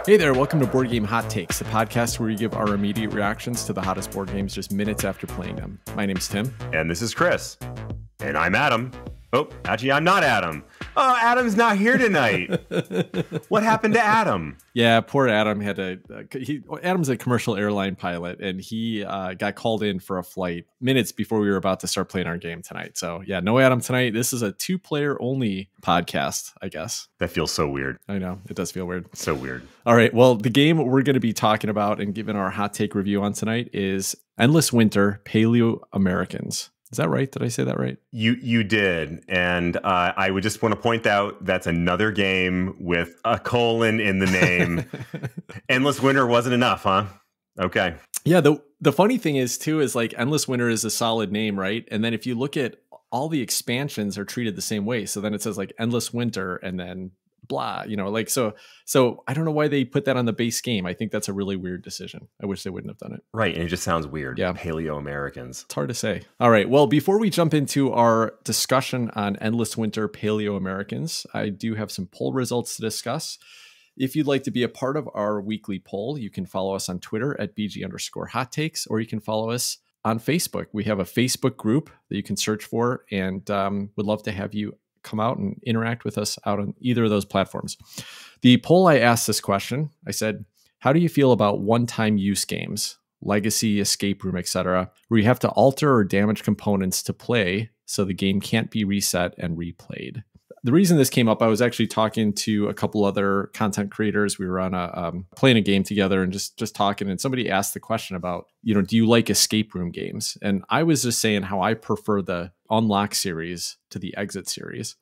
Hey there, welcome to Board Game Hot Takes, the podcast where we give our immediate reactions to the hottest board games just minutes after playing them. My name's Tim. And this is Chris. And I'm Adam. Oh, actually, I'm not Adam. Oh, Adam's not here tonight. What happened to Adam? Yeah, poor Adam Adam's a commercial airline pilot, and he got called in for a flight minutes before we were about to start playing our game tonight. So yeah, no Adam tonight. This is a 2-player only podcast, I guess. That feels so weird. I know, it does feel weird. So weird. All right, well, the game we're going to be talking about and giving our hot take review on tonight is Endless Winter Paleoamericans. Is that right? Did I say that right? You did. And I would just want to point out that's another game with a colon in the name. Endless Winter wasn't enough, huh? Okay. Yeah, the funny thing is, too, is like Endless Winter is a solid name, right? And then if you look at all the expansions are treated the same way. So then it says like Endless Winter and then blah, like so I don't know why they put that on the base game. I think that's a really weird decision. I wish they wouldn't have done it. Right. And it just sounds weird. Yeah. Paleoamericans. It's hard to say. All right. Well, before we jump into our discussion on Endless Winter Paleoamericans, I do have some poll results to discuss. If you'd like to be a part of our weekly poll, you can follow us on Twitter at BG_hot takes, or you can follow us on Facebook. We have a Facebook group that you can search for, and would love to have you come out and interact with us out on either of those platforms. The poll, I asked this question. I said, how do you feel about one-time use games, legacy, escape room, etc., where you have to alter or damage components to play so the game can't be reset and replayed? The reason this came up, I was actually talking to a couple other content creators. We were on playing a game together and just talking, and somebody asked the question about, do you like escape room games? And I was just saying how I prefer the Unlock series to the Exit series.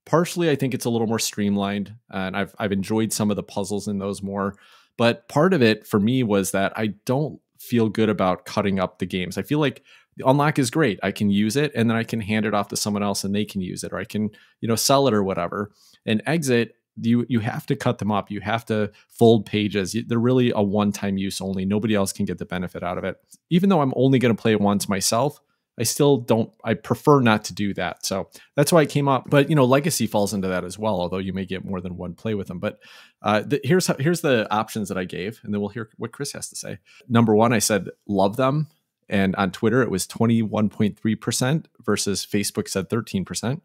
Partially, I think it's a little more streamlined, and I've enjoyed some of the puzzles in those more. But part of it for me was that I don't feel good about cutting up the games. I feel like the Unlock is great. I can use it and then I can hand it off to someone else and they can use it, or I can, sell it or whatever. And Exit, you have to cut them up. You have to fold pages. They're really a one-time use only. Nobody else can get the benefit out of it. Even though I'm only going to play it once myself, I prefer not to do that. So that's why it came up. But, Legacy falls into that as well, although you may get more than one play with them. But here's the options that I gave, and then we'll hear what Chris has to say. Number one, I said, love them. And on Twitter, it was 21.3% versus Facebook said 13%.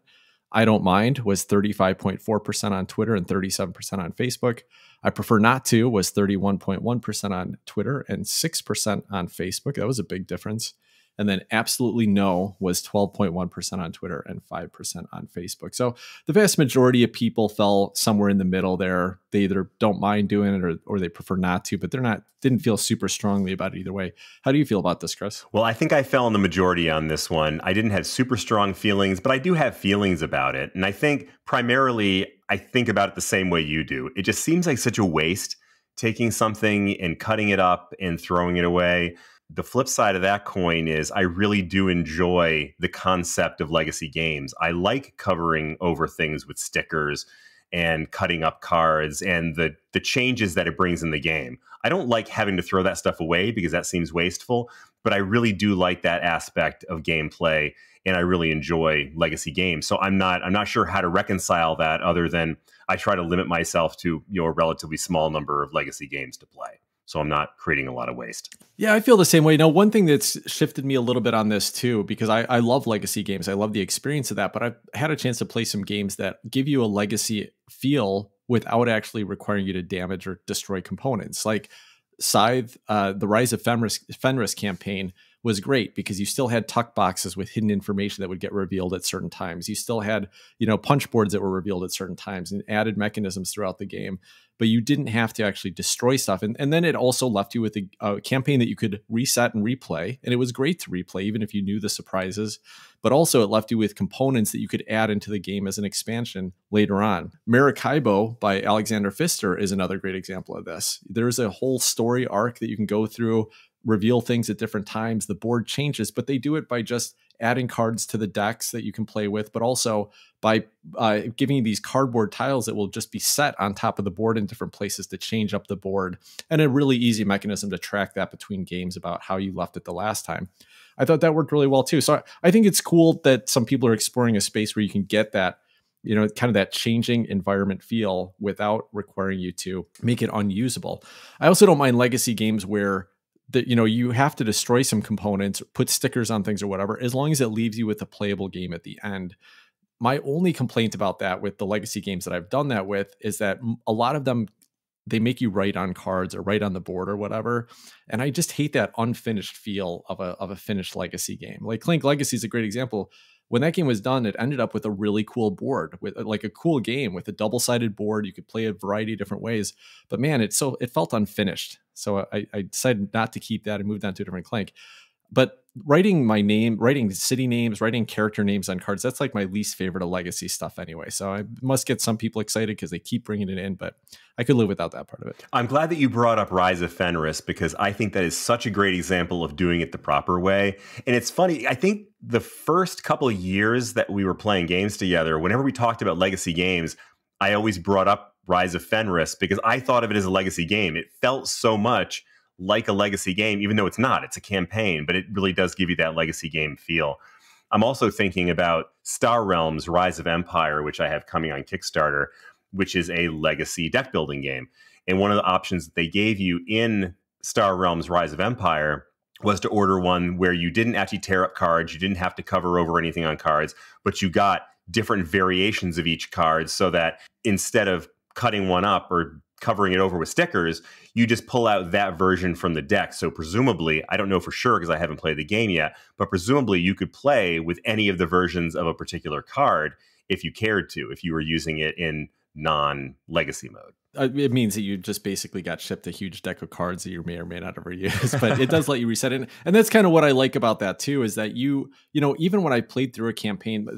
I don't mind was 35.4% on Twitter and 37% on Facebook. I prefer not to was 31.1% on Twitter and 6% on Facebook. That was a big difference. And then absolutely no was 12.1% on Twitter and 5% on Facebook. So the vast majority of people fell somewhere in the middle there. They either don't mind doing it or they prefer not to, but didn't feel super strongly about it either way. How do you feel about this, Chris? Well, I think I fell in the majority on this one. I didn't have super strong feelings, but I do have feelings about it. And I think primarily I think about it the same way you do. It just seems like such a waste taking something and cutting it up and throwing it away. The flip side of that coin is I really do enjoy the concept of legacy games. I like covering over things with stickers and cutting up cards and the changes that it brings in the game. I don't like having to throw that stuff away because that seems wasteful, but I really do like that aspect of gameplay, and I really enjoy legacy games. So I'm not sure how to reconcile that other than I try to limit myself to a relatively small number of legacy games to play. So I'm not creating a lot of waste. Yeah, I feel the same way. Now, one thing that's shifted me a little bit on this too, because I love legacy games. I love the experience of that, but I've had a chance to play some games that give you a legacy feel without actually requiring you to damage or destroy components. Like Scythe, the Rise of Fenris campaign was great because you still had tuck boxes with hidden information that would get revealed at certain times. You still had, punch boards that were revealed at certain times and added mechanisms throughout the game, but you didn't have to actually destroy stuff. And then it also left you with a campaign that you could reset and replay. And it was great to replay, even if you knew the surprises, but also it left you with components that you could add into the game as an expansion later on. Maracaibo by Alexander Pfister is another great example of this. There's a whole story arc that you can go through, reveal things at different times. The board changes, but they do it by just adding cards to the decks that you can play with, but also by giving you these cardboard tiles that will just be set on top of the board in different places to change up the board, and a really easy mechanism to track that between games about how you left it the last time. I thought that worked really well too. So I think it's cool that some people are exploring a space where you can get that kind of that changing environment feel without requiring you to make it unusable. I also don't mind legacy games where you have to destroy some components, put stickers on things or whatever, as long as it leaves you with a playable game at the end. My only complaint about that with the legacy games that I've done that with is that a lot of them, they make you write on cards or write on the board or whatever. And I just hate that unfinished feel of a finished legacy game. Like Clank Legacy is a great example. When that game was done, it ended up with a really cool board, with like a cool game with a double-sided board. You could play a variety of different ways, but man, it felt unfinished. So I decided not to keep that and moved on to a different Clank. But writing my name, writing city names, writing character names on cards, that's like my least favorite of legacy stuff anyway. So I must get some people excited because they keep bringing it in, but I could live without that part of it. I'm glad that you brought up Rise of Fenris, because I think that is such a great example of doing it the proper way. And it's funny, I think the first couple of years that we were playing games together, whenever we talked about legacy games, I always brought up Rise of Fenris because I thought of it as a legacy game. It felt so much like a legacy game, even though it's not. It's a campaign, but it really does give you that legacy game feel. I'm also thinking about Star Realms Rise of Empire, which I have coming on Kickstarter, which is a legacy deck building game. And one of the options that they gave you in Star Realms Rise of Empire was to order one where you didn't actually tear up cards, you didn't have to cover over anything on cards, but you got different variations of each card, so that instead of cutting one up or covering it over with stickers, you just pull out that version from the deck. So presumably, I don't know for sure because I haven't played the game yet, but presumably you could play with any of the versions of a particular card if you cared to, if you were using it in non-legacy mode. It means that you just basically got shipped a huge deck of cards that you may or may not ever use, but it does let you reset it. And that's kind of what I like about that too, is that even when I played through a campaign,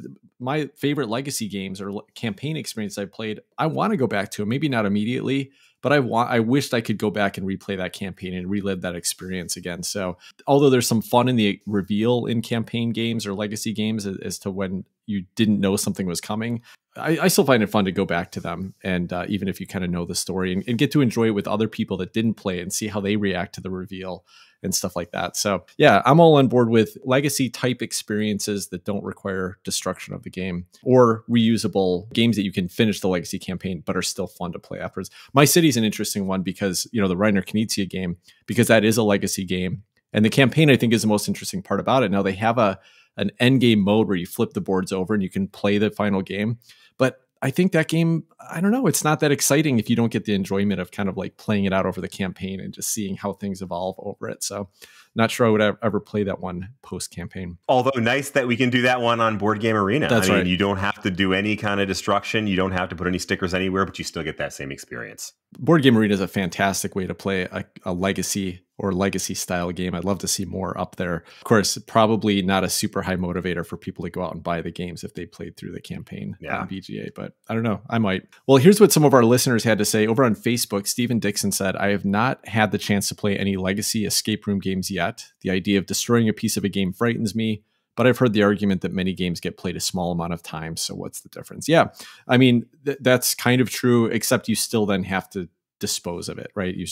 my favorite legacy games or campaign experience I played, I want to go back to it. Maybe not immediately, but I wished I could go back and replay that campaign and relive that experience again. So although there's some fun in the reveal in campaign games or legacy games as to when you didn't know something was coming, I still find it fun to go back to them. And even if you kind of know the story and get to enjoy it with other people that didn't play and see how they react to the reveal and stuff like that. So yeah, I'm all on board with legacy type experiences that don't require destruction of the game, or reusable games that you can finish the legacy campaign, but are still fun to play afterwards. My City is an interesting one because, the Reiner Knizia game, because that is a legacy game. And the campaign, I think, is the most interesting part about it. Now they have an end game mode where you flip the boards over and you can play the final game. But I think that game, I don't know, it's not that exciting if you don't get the enjoyment of kind of like playing it out over the campaign and just seeing how things evolve over it. So not sure I would ever play that one post-campaign. Although nice that we can do that one on Board Game Arena. That's right. You don't have to do any kind of destruction. You don't have to put any stickers anywhere, but you still get that same experience. Board Game Arena is a fantastic way to play a legacy or legacy style game. I'd love to see more up there. Of course, probably not a super high motivator for people to go out and buy the games if they played through the campaign on BGA, but I don't know. I might. Well, here's what some of our listeners had to say. Over on Facebook, Stephen Dixon said, I have not had the chance to play any legacy escape room games yet. The idea of destroying a piece of a game frightens me, but I've heard the argument that many games get played a small amount of time. So what's the difference? Yeah, I mean, that's kind of true, except you still then have to dispose of it, right? You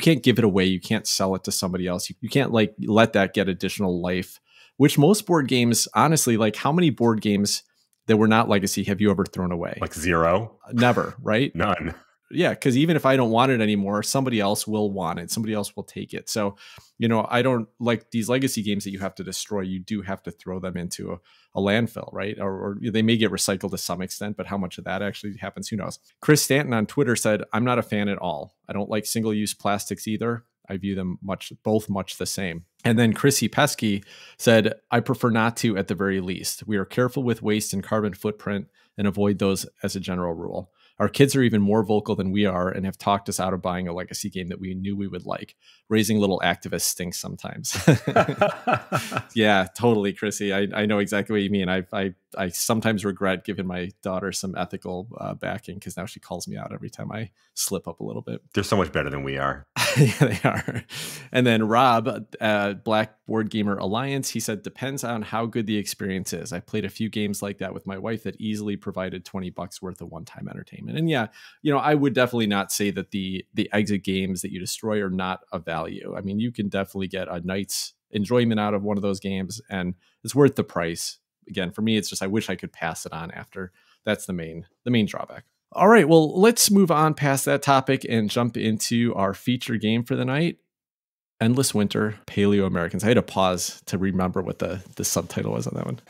can't give it away. You can't sell it to somebody else. You can't like let that get additional life, which most board games, honestly, like how many board games that were not legacy have you ever thrown away? Like zero? Never, right? None. Yeah, because even if I don't want it anymore, somebody else will want it. Somebody else will take it. So, I don't like these legacy games that you have to destroy. You do have to throw them into a landfill, right? Or they may get recycled to some extent, but how much of that actually happens, who knows? Chris Stanton on Twitter said, I'm not a fan at all. I don't like single-use plastics either. I view them both much the same. And then Chrissy Pesky said, I prefer not to at the very least. We are careful with waste and carbon footprint and avoid those as a general rule. Our kids are even more vocal than we are and have talked us out of buying a legacy game that we knew we would like. Raising little activists stinks sometimes. Yeah, totally, Chrissy. I know exactly what you mean. I sometimes regret giving my daughter some ethical backing because now she calls me out every time I slip up a little bit. They're so much better than we are. Yeah, they are. And then Rob, Black Board Gamer Alliance, he said, depends on how good the experience is. I played a few games like that with my wife that easily provided $20 worth of one-time entertainment. And yeah, I would definitely not say that the exit games that you destroy are not of value. I mean, you can definitely get a night's enjoyment out of one of those games and it's worth the price. Again, for me, it's just, I wish I could pass it on after That's the main drawback. All right, well, let's move on past that topic and jump into our feature game for the night, Endless Winter, Paleoamericans. I had to pause to remember what the subtitle was on that one.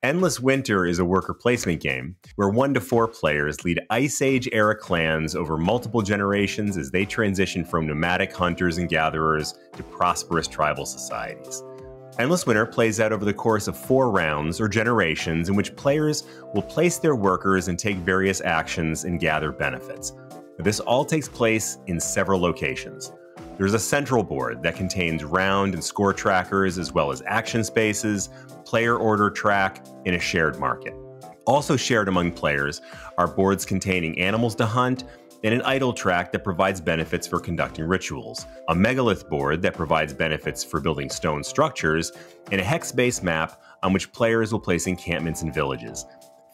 Endless Winter is a worker placement game where 1 to 4 players lead Ice Age era clans over multiple generations as they transition from nomadic hunters and gatherers to prosperous tribal societies. Endless Winter plays out over the course of 4 rounds or generations in which players will place their workers and take various actions and gather benefits. This all takes place in several locations. There's a central board that contains round and score trackers as well as action spaces, player order track, and a shared market. Also shared among players are boards containing animals to hunt and an idle track that provides benefits for conducting rituals, a megalith board that provides benefits for building stone structures, and a hex-based map on which players will place encampments and villages.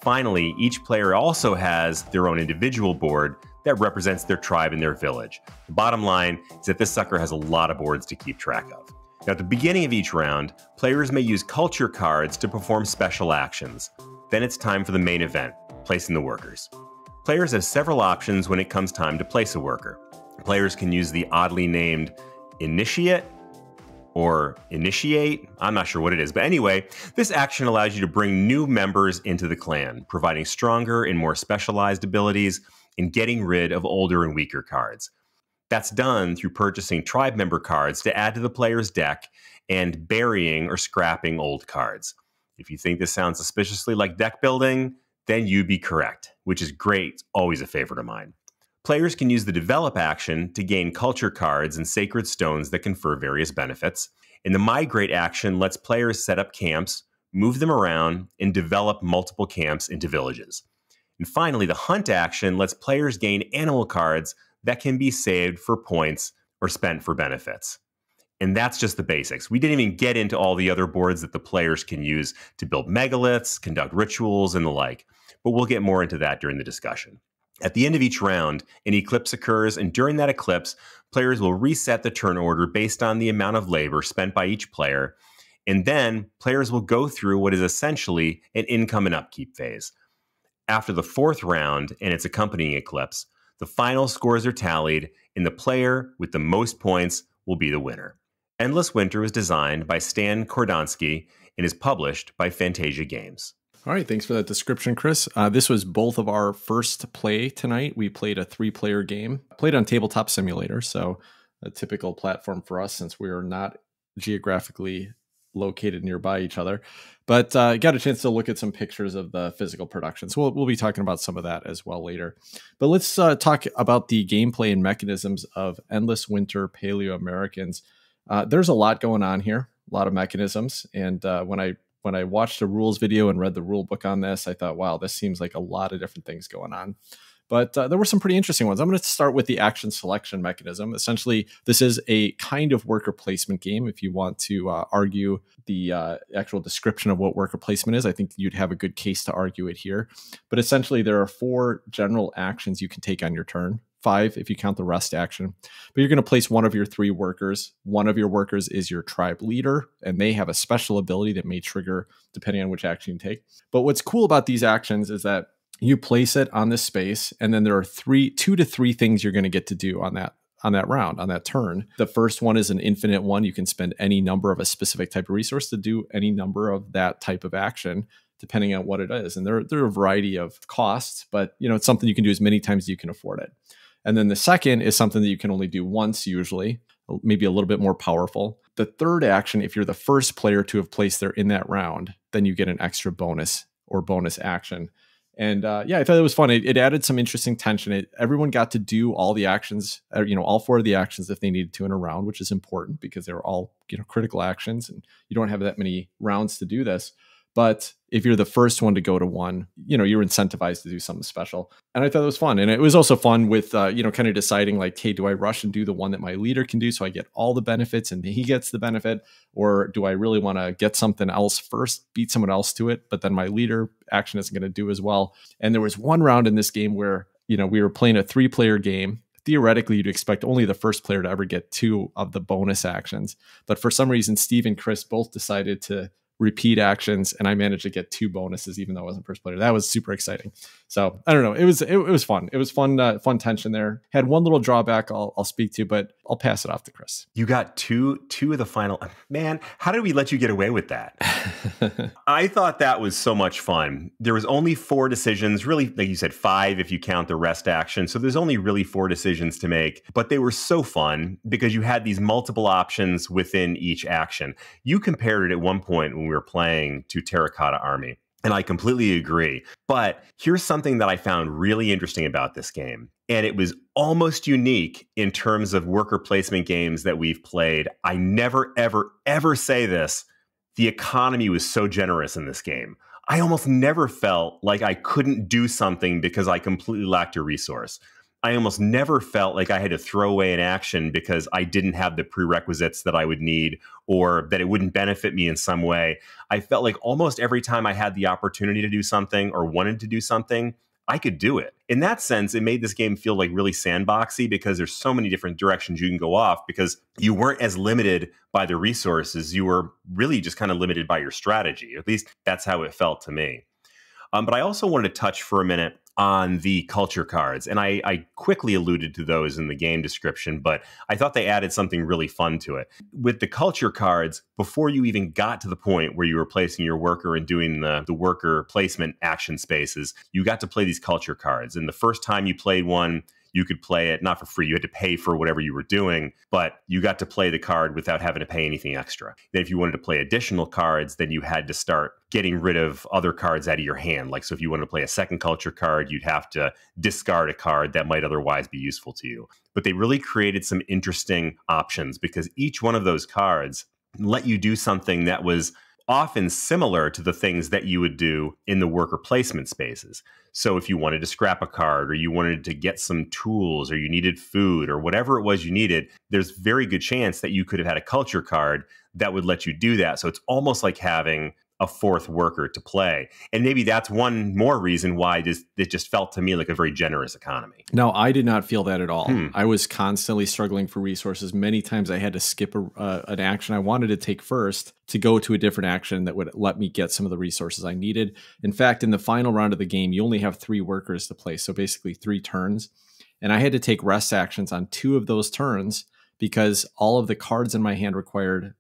Finally, each player also has their own individual board that represents their tribe and their village. The bottom line is that this sucker has a lot of boards to keep track of. Now, at the beginning of each round, players may use culture cards to perform special actions. Then it's time for the main event, placing the workers. Players have several options when it comes time to place a worker. Players can use the oddly named Initiate or Initiate. I'm not sure what it is, but anyway, this action allows you to bring new members into the clan, providing stronger and more specialized abilities and getting rid of older and weaker cards. That's done through purchasing tribe member cards to add to the player's deck and burying or scrapping old cards. If you think this sounds suspiciously like deck building, then you'd be correct, which is great. It's always a favorite of mine. Players can use the Develop action to gain culture cards and sacred stones that confer various benefits. And the Migrate action lets players set up camps, move them around, and develop multiple camps into villages. And finally, the Hunt action lets players gain animal cards that can be saved for points or spent for benefits. And that's just the basics. We didn't even get into all the other boards that the players can use to build megaliths, conduct rituals, and the like. But we'll get more into that during the discussion. At the end of each round, an eclipse occurs, and during that eclipse, players will reset the turn order based on the amount of labor spent by each player. And then players will go through what is essentially an income and upkeep phase. After the 4th round and its accompanying eclipse, the final scores are tallied, and the player with the most points will be the winner. Endless Winter was designed by Stan Kordonsky and is published by Fantasia Games. All right, thanks for that description, Chris. This was both of our first play tonight. We played a 3-player game, played on Tabletop Simulator, so a typical platform for us since we are not geographically located nearby each other. But got a chance to look at some pictures of the physical production. So we'll be talking about some of that as well later. But let's talk about the gameplay and mechanisms of Endless Winter Paleoamericans. There's a lot going on here, a lot of mechanisms. And when I watched a rules video and read the rule book on this, I thought, wow, this seems like a lot of different things going on. But there were some pretty interesting ones. I'm going to start with the action selection mechanism. Essentially, this is a kind of worker placement game. If you want to argue the actual description of what worker placement is, I think you'd have a good case to argue it here. But essentially, there are 4 general actions you can take on your turn. 5 if you count the rest action. But you're going to place one of your 3 workers. One of your workers is your tribe leader, and they have a special ability that may trigger depending on which action you take. But what's cool about these actions is that you place it on this space, and then there are 2 to 3 things you're going to get to do on that round, on that turn. The first one is an infinite one. You can spend any number of a specific type of resource to do any number of that type of action, depending on what it is. And there are a variety of costs, but it's something you can do as many times as you can afford it. And then the second is something that you can only do once usually, maybe a little bit more powerful. The third action, if you're the first player to have placed there in that round, then you get an extra bonus or bonus action. And I thought it was fun. It added some interesting tension. Everyone got to do all the actions, all 4 of the actions if they needed to in a round, which is important because they're all critical actions, and you don't have that many rounds to do this. But if you're the first one to go to one, you're incentivized to do something special. And I thought it was fun. And it was also fun with, kind of deciding like, hey, do I rush and do the one that my leader can do so I get all the benefits and he gets the benefit? Or do I really want to get something else first, beat someone else to it, but then my leader action isn't going to do as well? And there was one round in this game where, we were playing a 3-player game. Theoretically, you'd expect only the first player to ever get 2 of the bonus actions. But for some reason, Steve and Chris both decided to repeat actions, and I managed to get 2 bonuses even though I wasn't first player. That was super exciting. So I don't know. It was fun. It was fun tension there. Had one little drawback I'll speak to, but I'll pass it off to Chris. You got two of the final. Man, how did we let you get away with that? I thought that was so much fun. There was only 4 decisions, really, like you said, 5 if you count the rest action. So there's only really 4 decisions to make, but they were so fun because you had these multiple options within each action. You compared it at one point when we were playing to Terracotta Army, and I completely agree. But here's something that I found really interesting about this game, and it was almost unique in terms of worker placement games that we've played. I never, ever, ever say this. The economy was so generous in this game. I almost never felt like I couldn't do something because I completely lacked a resource. I almost never felt like I had to throw away an action because I didn't have the prerequisites that I would need or that it wouldn't benefit me in some way. I felt like almost every time I had the opportunity to do something or wanted to do something, I could do it. In that sense, it made this game feel like really sandboxy because there's so many different directions you can go off because you weren't as limited by the resources. You were really just kind of limited by your strategy. At least that's how it felt to me. But I also wanted to touch for a minute on the culture cards. And I quickly alluded to those in the game description, but I thought they added something really fun to it. With the culture cards, before you even got to the point where you were placing your worker and doing the worker placement action spaces, you got to play these culture cards. And the first time you played one, you could play it not for free. You had to pay for whatever you were doing, but you got to play the card without having to pay anything extra. Then if you wanted to play additional cards, then you had to start getting rid of other cards out of your hand. Like, so if you wanted to play a second culture card, you'd have to discard a card that might otherwise be useful to you. But they really created some interesting options because each one of those cards let you do something that was often similar to the things that you would do in the worker placement spaces. So if you wanted to scrap a card or you wanted to get some tools or you needed food or whatever it was you needed, there's very good chance that you could have had a culture card that would let you do that. So it's almost like having a 4th worker to play. And maybe that's one more reason why it just felt to me like a very generous economy. No, I did not feel that at all. I was constantly struggling for resources. Many times I had to skip an action I wanted to take first to go to a different action that would let me get some of the resources I needed. In fact, in the final round of the game, you only have 3 workers to play. So basically 3 turns. And I had to take rest actions on 2 of those turns because all of the cards in my hand required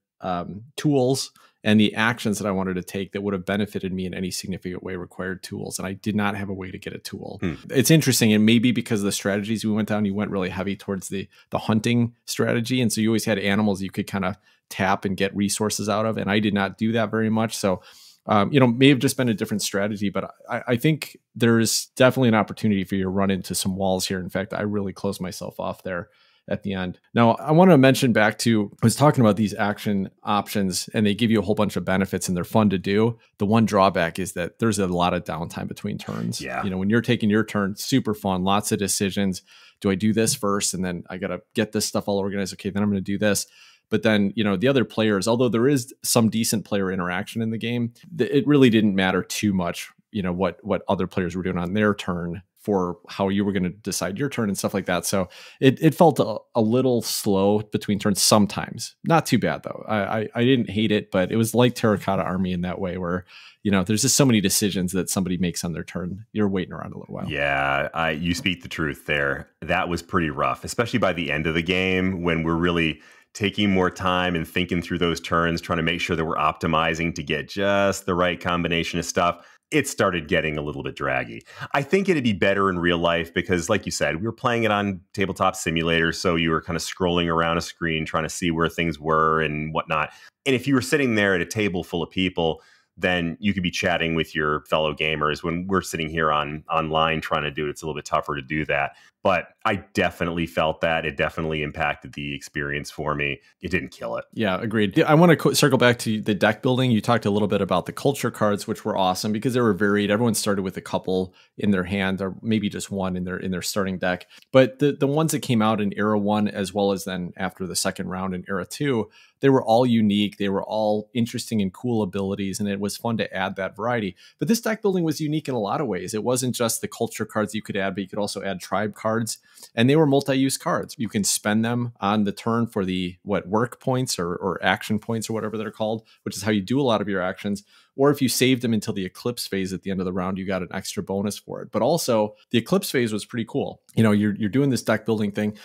tools, and the actions that I wanted to take that would have benefited me in any significant way required tools. And I did not have a way to get a tool. It's interesting. And maybe because of the strategies we went down, you went really heavy towards the hunting strategy. And so you always had animals you could kind of tap and get resources out of. And I did not do that very much. So, may have just been a different strategy, but I think there's definitely an opportunity for you to run into some walls here. In fact, I really closed myself off there at the end. Now, I want to mention back to, I was talking about these action options and they give you a whole bunch of benefits and they're fun to do. The one drawback is that there's a lot of downtime between turns. Yeah. When you're taking your turn, super fun, lots of decisions. Do I do this first? And then I got to get this stuff all organized. Okay, then I'm going to do this. But then, the other players, although there is some decent player interaction in the game, it really didn't matter too much, what other players were doing on their turn for how you were going to decide your turn and stuff like that. So it felt a little slow between turns sometimes. Not too bad, though. I didn't hate it, but it was like Terracotta Army in that way where, there's just so many decisions that somebody makes on their turn. You're waiting around a little while. Yeah, you speak the truth there. That was pretty rough, especially by the end of the game when we're really taking more time and thinking through those turns, trying to make sure that we're optimizing to get just the right combination of stuff. It started getting a little bit draggy. I think it'd be better in real life because, like you said, we were playing it on Tabletop Simulator, so you were kind of scrolling around a screen trying to see where things were and whatnot. And if you were sitting there at a table full of people, then you could be chatting with your fellow gamers. When we're sitting here online trying to do it, it's a little bit tougher to do that. But I definitely felt that. It definitely impacted the experience for me. It didn't kill it. Yeah, agreed. I want to circle back to the deck building. You talked a little bit about the culture cards, which were awesome because they were varied. Everyone started with a couple in their hand or maybe just one in their starting deck. But the ones that came out in Era 1 as well as then after the second round in Era 2, they were all unique. They were all interesting and cool abilities, and it was fun to add that variety. But this deck building was unique in a lot of ways. It wasn't just the culture cards you could add, but you could also add tribe cards, and they were multi-use cards. You can spend them on the turn for the work points or action points or whatever they're called, which is how you do a lot of your actions. Or if you saved them until the eclipse phase at the end of the round, you got an extra bonus for it. But also, the eclipse phase was pretty cool. You're doing this deck building thing.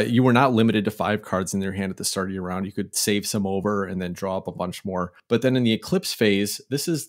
You were not limited to 5 cards in your hand at the start of your round. You could save some over and then draw up a bunch more. But then in the eclipse phase, this is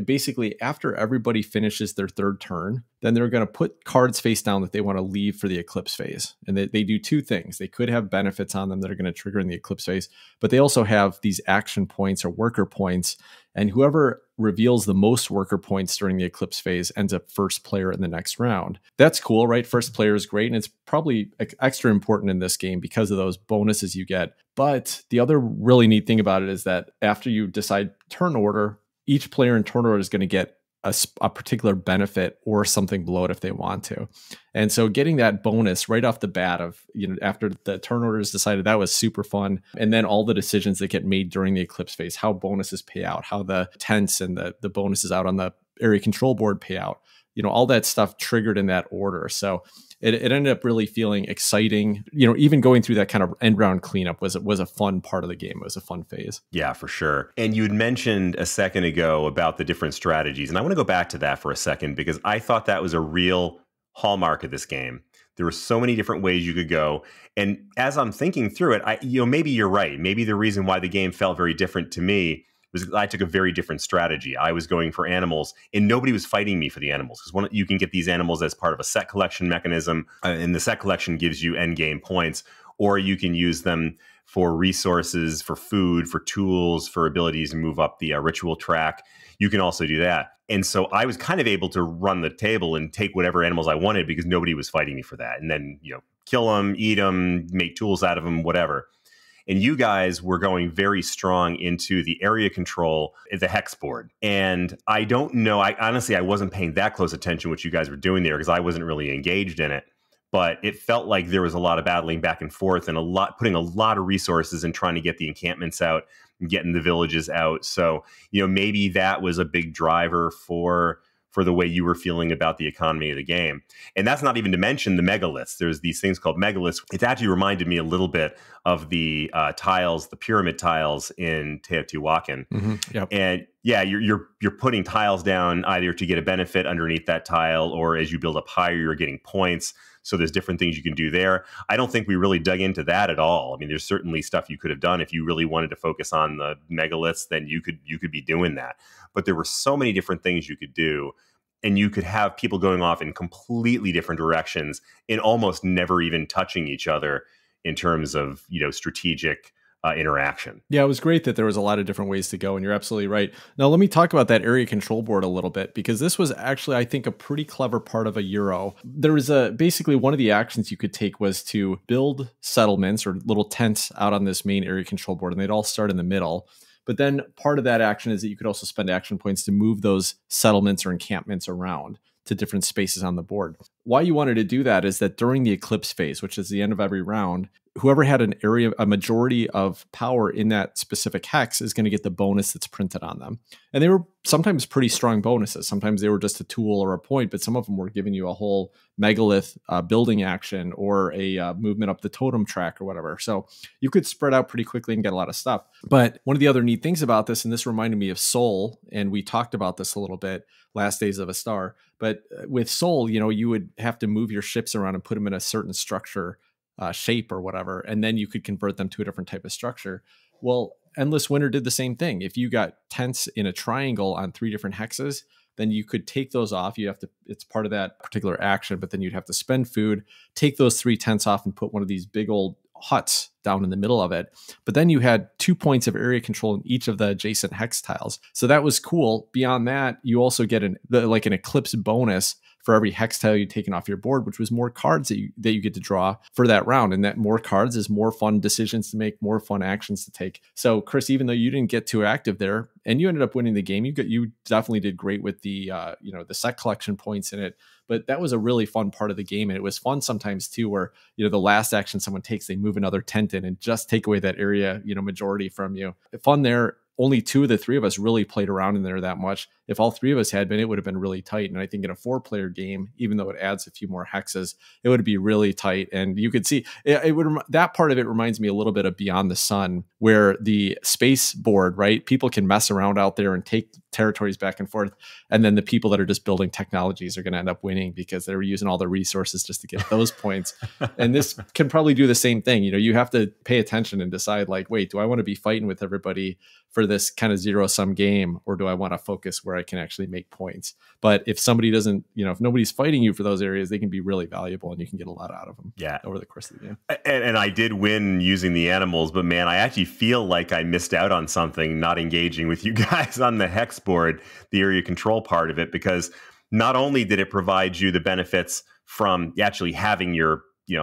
basically after everybody finishes their third turn, then they're going to put cards face down that they want to leave for the eclipse phase. And they do 2 things. They could have benefits on them that are going to trigger in the eclipse phase, but they also have these action points or worker points. And whoever reveals the most worker points during the eclipse phase ends up first player in the next round. That's cool, right? First player is great. And it's probably extra important in this game because of those bonuses you get. But the other really neat thing about it is that after you decide turn order, each player in turn order is going to get a particular benefit or something below it if they want to. And so getting that bonus right off the bat of, after the turn order is decided, that was super fun. And then all the decisions that get made during the eclipse phase, how bonuses pay out, how the tents and the bonuses out on the area control board pay out, all that stuff triggered in that order. So it ended up really feeling exciting. Even going through that kind of end round cleanup was a fun part of the game. It was a fun phase. Yeah, for sure. And you'd mentioned a second ago about the different strategies. And I want to go back to that for a second, because I thought that was a real hallmark of this game. There were so many different ways you could go. And as I'm thinking through it, maybe you're right. Maybe the reason why the game felt very different to me was I took a very different strategy. I was going for animals, and nobody was fighting me for the animals, because you can get these animals as part of a set collection mechanism, and the set collection gives you end game points, or you can use them for resources, for food, for tools, for abilities to move up the ritual track. You can also do that. And so I was kind of able to run the table and take whatever animals I wanted because nobody was fighting me for that. And then, kill them, eat them, make tools out of them, whatever. And you guys were going very strong into the area control, the hex board. And I don't know, I wasn't paying that close attention what you guys were doing there because I wasn't really engaged in it. But it felt like there was a lot of battling back and forth and putting a lot of resources in trying to get the encampments out and getting the villages out. So, maybe that was a big driver for the way you were feeling about the economy of the game. And that's not even to mention the megaliths. There's these things called megaliths. It actually reminded me a little bit of the tiles, the pyramid tiles in Teotihuacan. Mm-hmm. Yep. And yeah, you're putting tiles down either to get a benefit underneath that tile, or as you build up higher, you're getting points. So there's different things you can do there. I don't think we really dug into that at all. I mean, there's certainly stuff you could have done if you really wanted to focus on the megaliths, then you could be doing that. But there were so many different things you could do, and you could have people going off in completely different directions and almost never even touching each other in terms of, strategic interaction. Yeah, it was great that there was a lot of different ways to go, and you're absolutely right. Now, let me talk about that area control board a little bit, because this was actually, I think, a pretty clever part of a Euro. There was basically one of the actions you could take was to build settlements or little tents out on this main area control board, and they'd all start in the middle. But then part of that action is that you could also spend action points to move those settlements or encampments around to different spaces on the board. Why you wanted to do that is that during the eclipse phase, which is the end of every round, whoever had a majority of power in that specific hex is going to get the bonus that's printed on them. And they were sometimes pretty strong bonuses. Sometimes they were just a tool or a point, but some of them were giving you a whole megalith building action or a movement up the totem track or whatever. So you could spread out pretty quickly and get a lot of stuff. But one of the other neat things about this, and this reminded me of Soul, and we talked about this a little bit last Days of a Star, but with Soul, you would have to move your ships around and put them in a certain structure, shape or whatever, and then you could convert them to a different type of structure. Well, Endless Winter did the same thing. If you got tents in a triangle on 3 different hexes, then you could take those off. It's part of that particular action, but then you'd have to spend food, take those 3 tents off and put one of these big old huts down in the middle of it. But then you had 2 points of area control in each of the adjacent hex tiles. So that was cool. Beyond that, you also get an eclipse bonus for every hex tile you'd taken off your board, which was more cards that you get to draw for that round. And that more cards is more fun decisions to make, more fun actions to take. So Chris, even though you didn't get too active there and you ended up winning the game, you definitely did great with the the set collection points in it. But that was a really fun part of the game. And it was fun sometimes too, where, the last action someone takes, they move another tent in and just take away that area, majority from you. Fun there. Only 2 of the 3 of us really played around in there that much. If all 3 of us had been, it would have been really tight. And I think in a 4-player game, even though it adds a few more hexes, it would be really tight. And you could see that part of it reminds me a little bit of Beyond the Sun, where the space board, right? People can mess around out there and take territories back and forth. And then the people that are just building technologies are going to end up winning because they're using all the resources just to get those points. And this can probably do the same thing. You have to pay attention and decide, like, wait, do I want to be fighting with everybody for this kind of zero-sum game, or do I want to focus where I can actually make points? But if somebody doesn't, if nobody's fighting you for those areas, they can be really valuable and you can get a lot out of them over the course of the game. And I did win using the animals, but man, I actually feel like I missed out on something not engaging with you guys on the hex board, the area control part of it, because not only did it provide you the benefits from actually having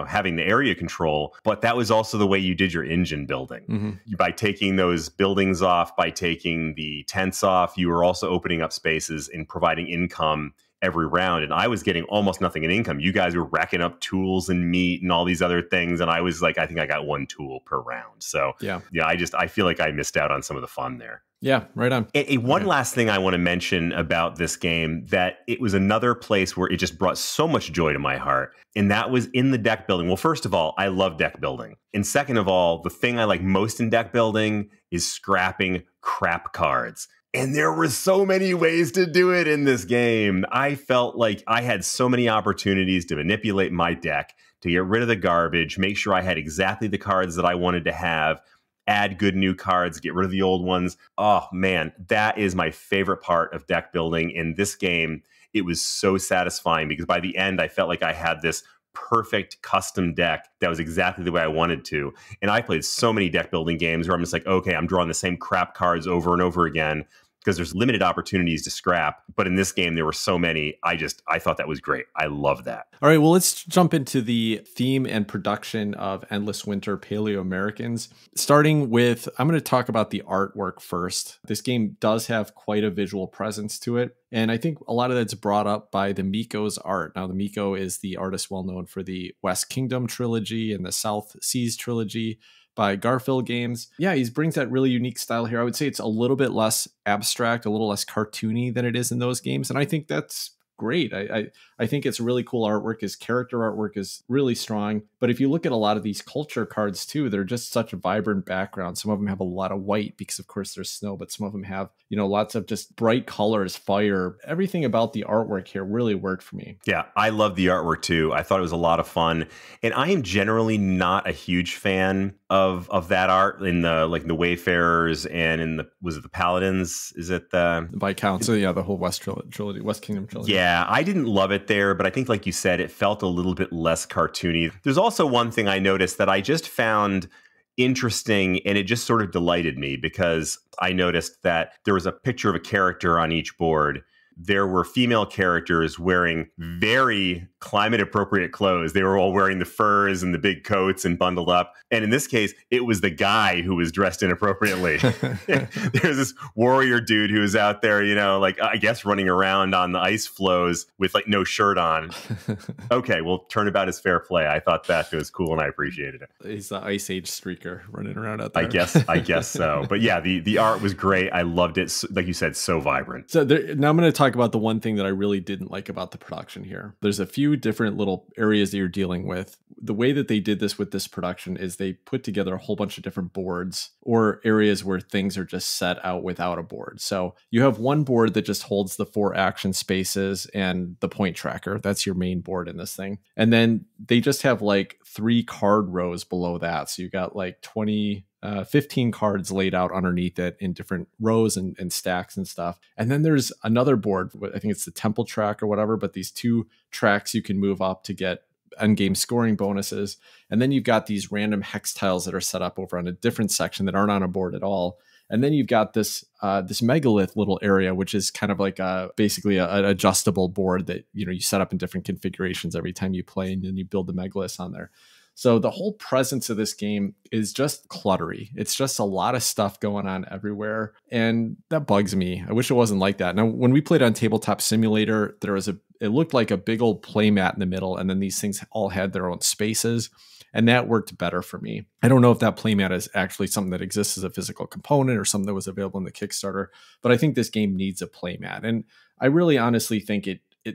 having the area control, but that was also the way you did your engine building. By taking those buildings off, by taking the tents off, you were also opening up spaces and providing income every round. And I was getting almost nothing in income. You guys were racking up tools and meat and all these other things. And I was like, I think I got 1 tool per round. So I feel like I missed out on some of the fun there. Yeah, right on. One last thing I want to mention about this game, that it was another place where it just brought so much joy to my heart. And that was in the deck building. Well, first of all, I love deck building. And second of all, the thing I like most in deck building is scrapping crap cards. And there were so many ways to do it in this game. I felt like I had so many opportunities to manipulate my deck, to get rid of the garbage, make sure I had exactly the cards that I wanted to have, add good new cards, get rid of the old ones. Oh man, that is my favorite part of deck building. In this game, it was so satisfying because by the end, I felt like I had this perfect custom deck that was exactly the way I wanted to. And I played so many deck building games where I'm just like, okay, I'm drawing the same crap cards over and over again because there's limited opportunities to scrap. But in this game, there were so many. I thought that was great. I love that. All right, well, let's jump into the theme and production of Endless Winter Paleoamericans. Starting with, I'm going to talk about the artwork first. This game does have quite a visual presence to it. And I think a lot of that's brought up by the Miko's art. Now, the Miko is the artist well known for the West Kingdom trilogy and the South Seas trilogy by Garfield Games. Yeah, he brings that really unique style here. I would say it's a little bit less abstract, a little less cartoony than it is in those games. And I think that's great. I think it's really cool artwork. His character artwork is really strong. But if you look at a lot of these culture cards too, they're just such a vibrant background. Some of them have a lot of white because of course there's snow, but some of them have, lots of just bright colors, fire. Everything about the artwork here really worked for me. Yeah, I love the artwork too. I thought it was a lot of fun. And I am generally not a huge fan of that art in the Wayfarers and in was it the Paladins? Is it the Viscounts? So yeah, the whole West trilogy, West Kingdom trilogy. Yeah, I didn't love it there, but I think like you said, it felt a little bit less cartoony. There's also one thing I noticed that I just found interesting, and it just sort of delighted me because I noticed that there was a picture of a character on each board. There were female characters wearing very climate appropriate clothes. They were all wearing the furs and the big coats and bundled up. And in this case, it was the guy who was dressed inappropriately. There's this warrior dude who was out there, I guess running around on the ice floes with no shirt on. Okay, well, turnabout is fair play. I thought that was cool and I appreciated it. He's the Ice Age streaker running around out there. I guess so. But yeah, the art was great. I loved it. Like you said, so vibrant. So now I'm going to talk about the one thing that I really didn't like about the production here. There's a few different little areas that you're dealing with. The way that they did this with this production is they put together a whole bunch of different boards or areas where things are just set out without a board. So you have one board that just holds the 4 action spaces and the point tracker. That's your main board in this thing. And then they just have 3 card rows below that. So you got 15 cards laid out underneath it in different rows and stacks and stuff. And then there's another board, I think it's the temple track or whatever, but these 2 tracks you can move up to get endgame scoring bonuses. And then you've got these random hex tiles that are set up over on a different section that aren't on a board at all. And then you've got this this megalith little area, which is kind of like basically an adjustable board that you set up in different configurations every time you play, and then you build the megaliths on there. So the whole presence of this game is just cluttery. It's just a lot of stuff going on everywhere, and that bugs me. I wish it wasn't like that. Now, when we played on Tabletop Simulator, it looked like a big old play mat in the middle, and then these things all had their own spaces, and that worked better for me. I don't know if that playmat is actually something that exists as a physical component or something that was available in the Kickstarter, but I think this game needs a playmat, and I really honestly think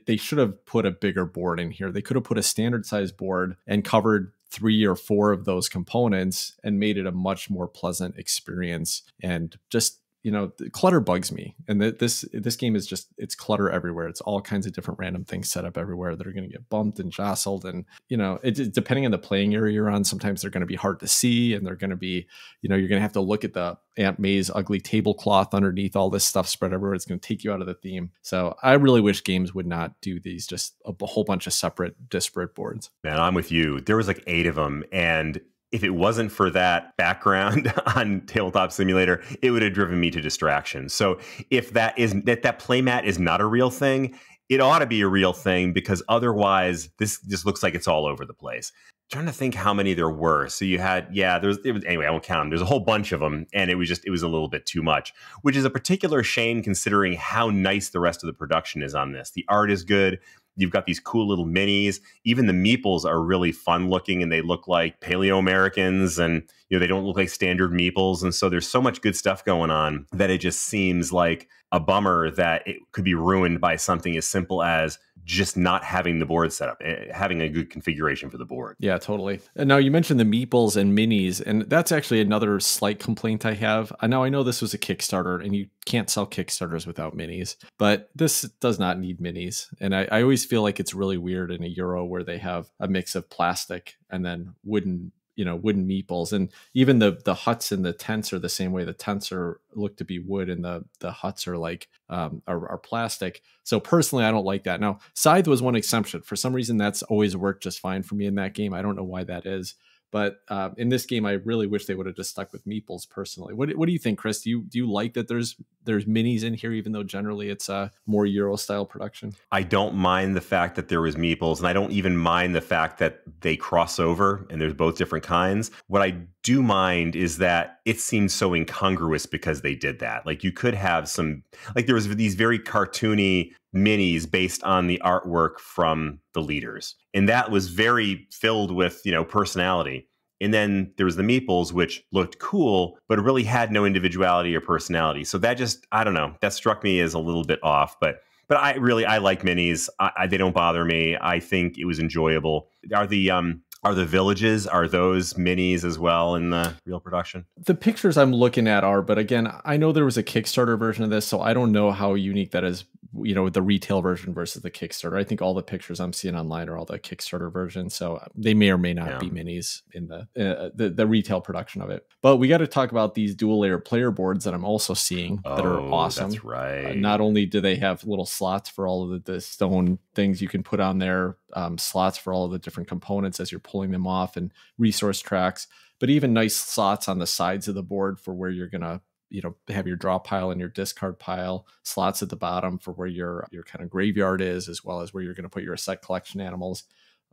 they should have put a bigger board in here. They could have put a standard size board and covered 3 or 4 of those components and made it a much more pleasant experience. And just, the clutter bugs me. And this game is it's clutter everywhere. It's all kinds of different random things set up everywhere that are going to get bumped and jostled. And, depending on the playing area you're on, sometimes they're going to be hard to see, and they're going to be, you're going to have to look at the Aunt May's ugly tablecloth underneath all this stuff spread everywhere. It's going to take you out of the theme. So I really wish games would not do these, just a whole bunch of separate, disparate boards. Man, I'm with you. There was like 8 of them, and if it wasn't for that background on Tabletop Simulator, it would have driven me to distraction. So if that playmat is not a real thing, it ought to be a real thing, because otherwise this just looks like it's all over the place. I'm trying to think how many there were. So you had, anyway, I won't count them. There's a whole bunch of them, and it was a little bit too much, which is a particular shame considering how nice the rest of the production is on this. The art is good. You've got these cool little minis. Even the meeples are really fun looking, and they look like Paleoamericans, and they don't look like standard meeples. And so there's so much good stuff going on that it just seems like a bummer that it could be ruined by something as simple as just not having the board set up, having a good configuration for the board. Yeah, totally. And now you mentioned the meeples and minis, and that's actually another slight complaint I have. Now I know this was a Kickstarter, and you can't sell Kickstarters without minis, but this does not need minis. And I always feel like it's really weird in a Euro where they have a mix of plastic and then wooden meeples. And even the huts and the tents are the same way. The tents look to be wood, and the huts are like are plastic. So personally, I don't like that. Now, Scythe was one exception. For some reason, that's always worked just fine for me in that game. I don't know why that is. But in this game, I really wish they would have just stuck with meeples personally. What do you think, Chris? Do you like that there's minis in here, even though generally it's a more Euro style production? I don't mind the fact that there was meeples, and I don't even mind the fact that they cross over and there's both different kinds. What I do mind is that it seems so incongruous because they did that. Like, you could have some, like, there was these very cartoony minis based on the artwork from the leaders, and that was very filled with personality. And then there was the meeples, which looked cool, but really had no individuality or personality. So that just, I don't know, that struck me as a little bit off. But I like minis. They don't bother me. I think it was enjoyable. Are the villages, are those minis as well in the real production? The pictures I'm looking at are, but again, I know there was a Kickstarter version of this, so I don't know how unique that is, the retail version versus the Kickstarter. I think all the pictures I'm seeing online are all the Kickstarter version, so they may or may not be minis in the retail production of it. But we got to talk about these dual layer player boards that I'm also seeing that are awesome. That's right. Not only do they have little slots for all of the stone things you can put on there, slots for all of the different components as you're pulling them off, and resource tracks, but even nice slots on the sides of the board for where you're gonna have your draw pile and your discard pile, slots at the bottom for where your kind of graveyard is, as well as where you're going to put your set collection animals.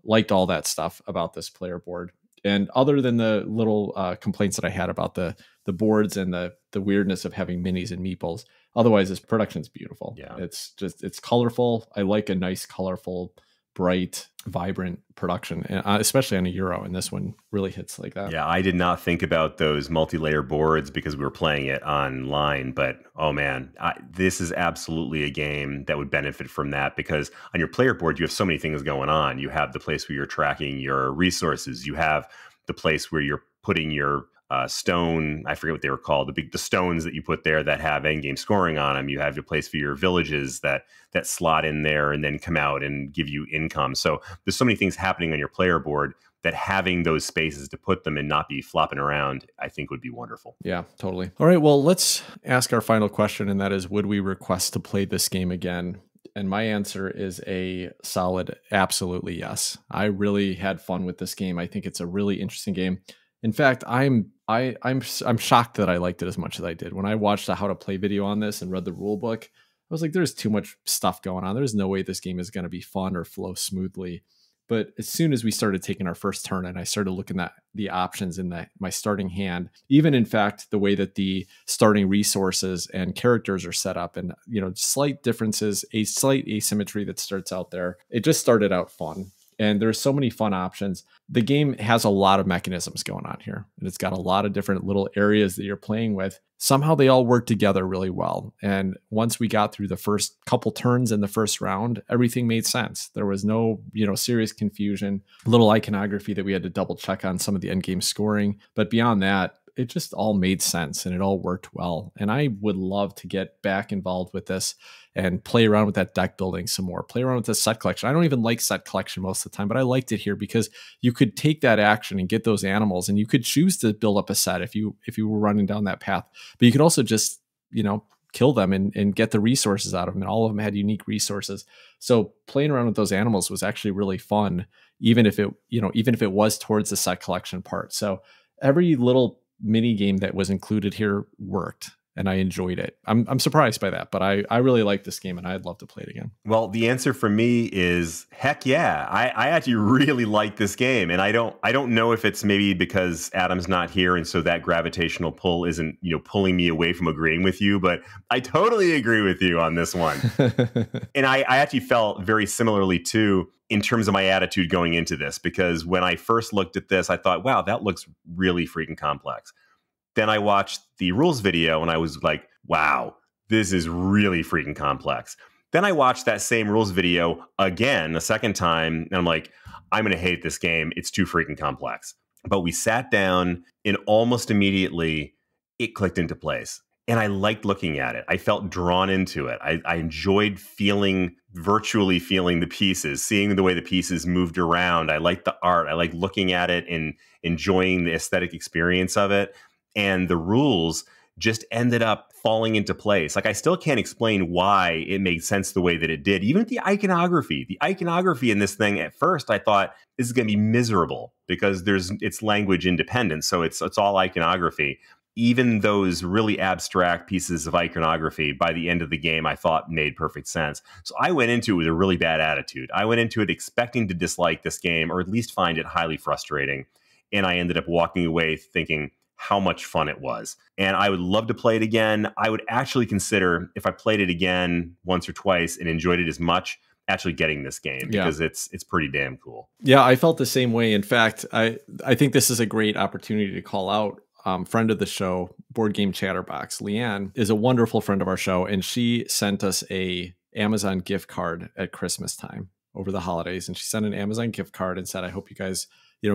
Liked all that stuff about this player board. And other than the little complaints that I had about the boards and the weirdness of having minis and meeples, otherwise this production's beautiful. Yeah. It's colorful. I like a nice, colorful, bright, vibrant production, especially on a Euro, and this one really hits like that. Yeah, I did not think about those multi-layer boards because we were playing it online, but oh man, this is absolutely a game that would benefit from that, because on your player board, you have so many things going on. You have the place where you're tracking your resources. You have the place where you're putting your stone, I forget what they were called, the stones that you put there that have endgame scoring on them. You have your place for your villages that slot in there and then come out and give you income. So there's so many things happening on your player board that having those spaces to put them and not be flopping around, I think would be wonderful. Yeah, totally. All right, well, let's ask our final question, and that is, would we request to play this game again? And my answer is a solid absolutely yes. I really had fun with this game. I think it's a really interesting game. In fact, I'm shocked that I liked it as much as I did. When I watched the how to play video on this and read the rule book, I was like, there's too much stuff going on. There's no way this game is going to be fun or flow smoothly. But as soon as we started taking our first turn and I started looking at the options in my starting hand, even in fact, the way that the starting resources and characters are set up and, slight differences, a slight asymmetry that starts out there, it just started out fun. And there's so many fun options. The game has a lot of mechanisms going on here. And it's got a lot of different little areas that you're playing with. Somehow they all work together really well. And once we got through the first couple turns in the first round, everything made sense. There was no, serious confusion, little iconography that we had to double check on some of the end game scoring. But beyond that, it just all made sense and it all worked well. And I would love to get back involved with this and play around with that deck building some more, play around with the set collection. I don't even like set collection most of the time, but I liked it here because you could take that action and get those animals and you could choose to build up a set if you were running down that path, but you could also just, kill them and get the resources out of them. And all of them had unique resources. So playing around with those animals was actually really fun, even if it was towards the set collection part. So every little mini game that was included here worked and I enjoyed it. I'm surprised by that, but I really like this game and I'd love to play it again. Well, the answer for me is heck yeah. I actually really like this game, and I don't know if it's maybe because Adam's not here and so that gravitational pull isn't pulling me away from agreeing with you, but I totally agree with you on this one. And I actually felt very similarly too in terms of my attitude going into this, because when I first looked at this, I thought, wow, that looks really freaking complex. Then I watched the rules video and I was like, wow, this is really freaking complex. Then I watched that same rules video again, a second time, and I'm like, I'm going to hate this game. It's too freaking complex. But we sat down and almost immediately it clicked into place. And I liked looking at it. I felt drawn into it. I enjoyed virtually feeling the pieces, seeing the way the pieces moved around. I liked the art. I liked looking at it and enjoying the aesthetic experience of it. And the rules just ended up falling into place. Like, I still can't explain why it made sense the way that it did. Even the iconography in this thing, at first I thought this is going to be miserable because it's language independent. So it's all iconography. Even those really abstract pieces of iconography by the end of the game, I thought made perfect sense. So I went into it with a really bad attitude. I went into it expecting to dislike this game or at least find it highly frustrating. And I ended up walking away thinking how much fun it was. And I would love to play it again. I would actually consider, if I played it again once or twice and enjoyed it as much, actually getting this game because it's pretty damn cool. Yeah, I felt the same way. In fact, I think this is a great opportunity to call out friend of the show, Board Game Chatterbox. Leanne is a wonderful friend of our show, and she sent us a Amazon gift card at Christmas time over the holidays. And she sent an Amazon gift card and said, I hope you guys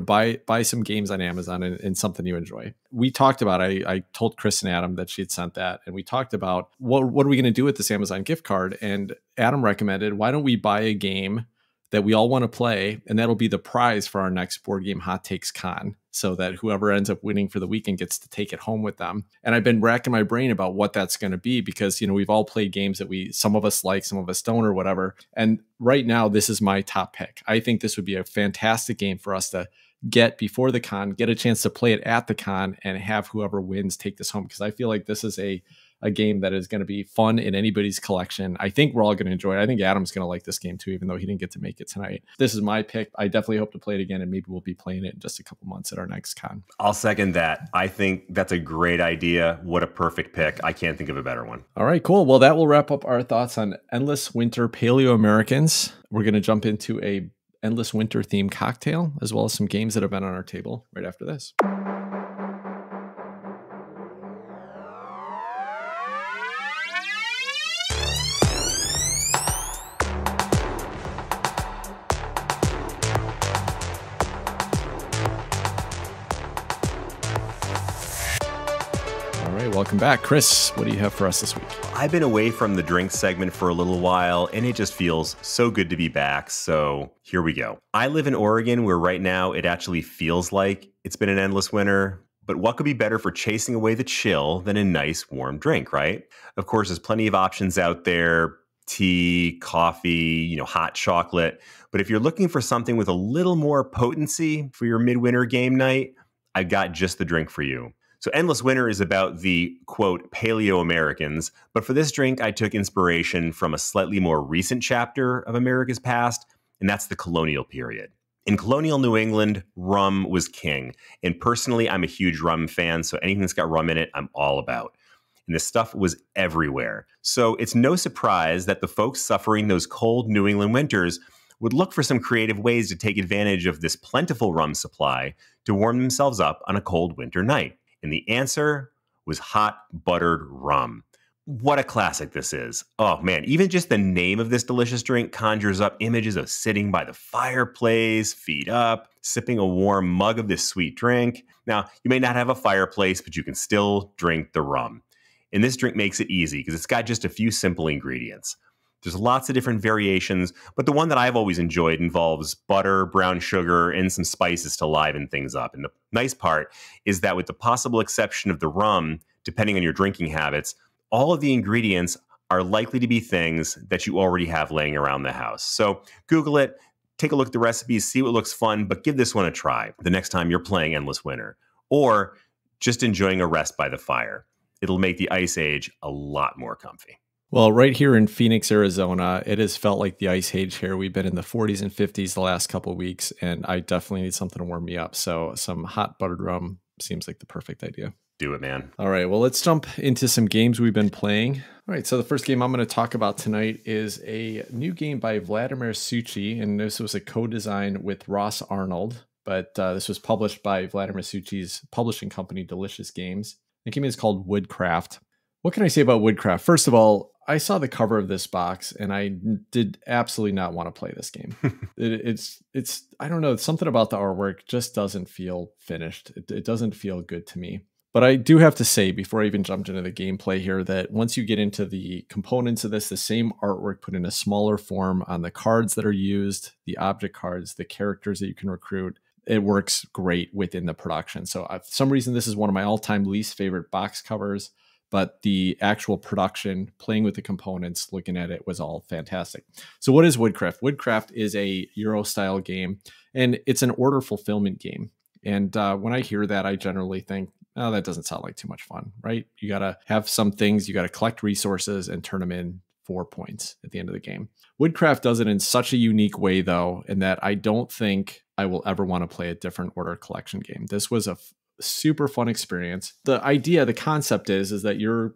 buy some games on Amazon and something you enjoy. We talked about, I told Chris and Adam that she had sent that, and we talked about what are we going to do with this Amazon gift card? And Adam recommended, why don't we buy a game that we all want to play, and that'll be the prize for our next Board Game Hot Takes Con, so that whoever ends up winning for the weekend gets to take it home with them. And I've been racking my brain about what that's going to be, because we've all played games that some of us like, some of us don't, or whatever. And right now, this is my top pick. I think this would be a fantastic game for us to get before the con, get a chance to play it at the con, and have whoever wins take this home, because I feel like this is a game that is going to be fun in anybody's collection. I think we're all going to enjoy it. I think Adam's going to like this game too, even though he didn't get to make it tonight. This is my pick. I definitely hope to play it again, and maybe we'll be playing it in just a couple months at our next con. I'll second that. I think that's a great idea. What a perfect pick. I can't think of a better one. All right, cool. Well, that will wrap up our thoughts on Endless Winter Paleoamericans. We're going to jump into a Endless Winter themed cocktail, as well as some games that have been on our table right after this. Welcome back. Chris, what do you have for us this week? I've been away from the drink segment for a little while, and it just feels so good to be back. So here we go. I live in Oregon, where right now it actually feels like it's been an endless winter. But what could be better for chasing away the chill than a nice warm drink, right? Of course, there's plenty of options out there. Tea, coffee, hot chocolate. But if you're looking for something with a little more potency for your midwinter game night, I've got just the drink for you. So Endless Winter is about the, quote, Paleoamericans, but for this drink, I took inspiration from a slightly more recent chapter of America's past, and that's the colonial period. In colonial New England, rum was king, and personally, I'm a huge rum fan, so anything that's got rum in it, I'm all about. And this stuff was everywhere. So it's no surprise that the folks suffering those cold New England winters would look for some creative ways to take advantage of this plentiful rum supply to warm themselves up on a cold winter night. And the answer was hot buttered rum. What a classic this is. Oh man, even just the name of this delicious drink conjures up images of sitting by the fireplace, feet up, sipping a warm mug of this sweet drink. Now, you may not have a fireplace, but you can still drink the rum. And this drink makes it easy because it's got just a few simple ingredients. There's lots of different variations, but the one that I've always enjoyed involves butter, brown sugar, and some spices to liven things up. And the nice part is that with the possible exception of the rum, depending on your drinking habits, all of the ingredients are likely to be things that you already have laying around the house. So Google it, take a look at the recipes, see what looks fun, but give this one a try the next time you're playing Endless Winter or just enjoying a rest by the fire. It'll make the ice age a lot more comfy. Well, right here in Phoenix, Arizona, it has felt like the ice age here. We've been in the 40s and 50s the last couple of weeks, and I definitely need something to warm me up. So some hot buttered rum seems like the perfect idea. Do it, man. All right, well, let's jump into some games we've been playing. All right, so the first game I'm going to talk about tonight is a new game by Vladimir Suchy, and this was a co-design with Ross Arnold, but this was published by Vladimir Suchy's publishing company, Delicious Games. The game is called Woodcraft. What can I say about Woodcraft? First of all, I saw the cover of this box and I did absolutely not want to play this game. It's I don't know, something about the artwork just doesn't feel finished. It doesn't feel good to me. But I do have to say, before I even jumped into the gameplay here, that once you get into the components of this, the same artwork put in a smaller form on the cards that are used, the object cards, the characters that you can recruit, it works great within the production. So for some reason, this is one of my all-time least favorite box covers, but the actual production, playing with the components, looking at it was all fantastic. So what is Woodcraft? Woodcraft is a Euro-style game, and it's an order fulfillment game. And when I hear that, I generally think, oh, that doesn't sound like too much fun, right? You got to have some things, you got to collect resources and turn them in 4 points at the end of the game. Woodcraft does it in such a unique way, though, in that I don't think I will ever want to play a different order collection game. This was a super fun experience. The idea, the concept is that you're,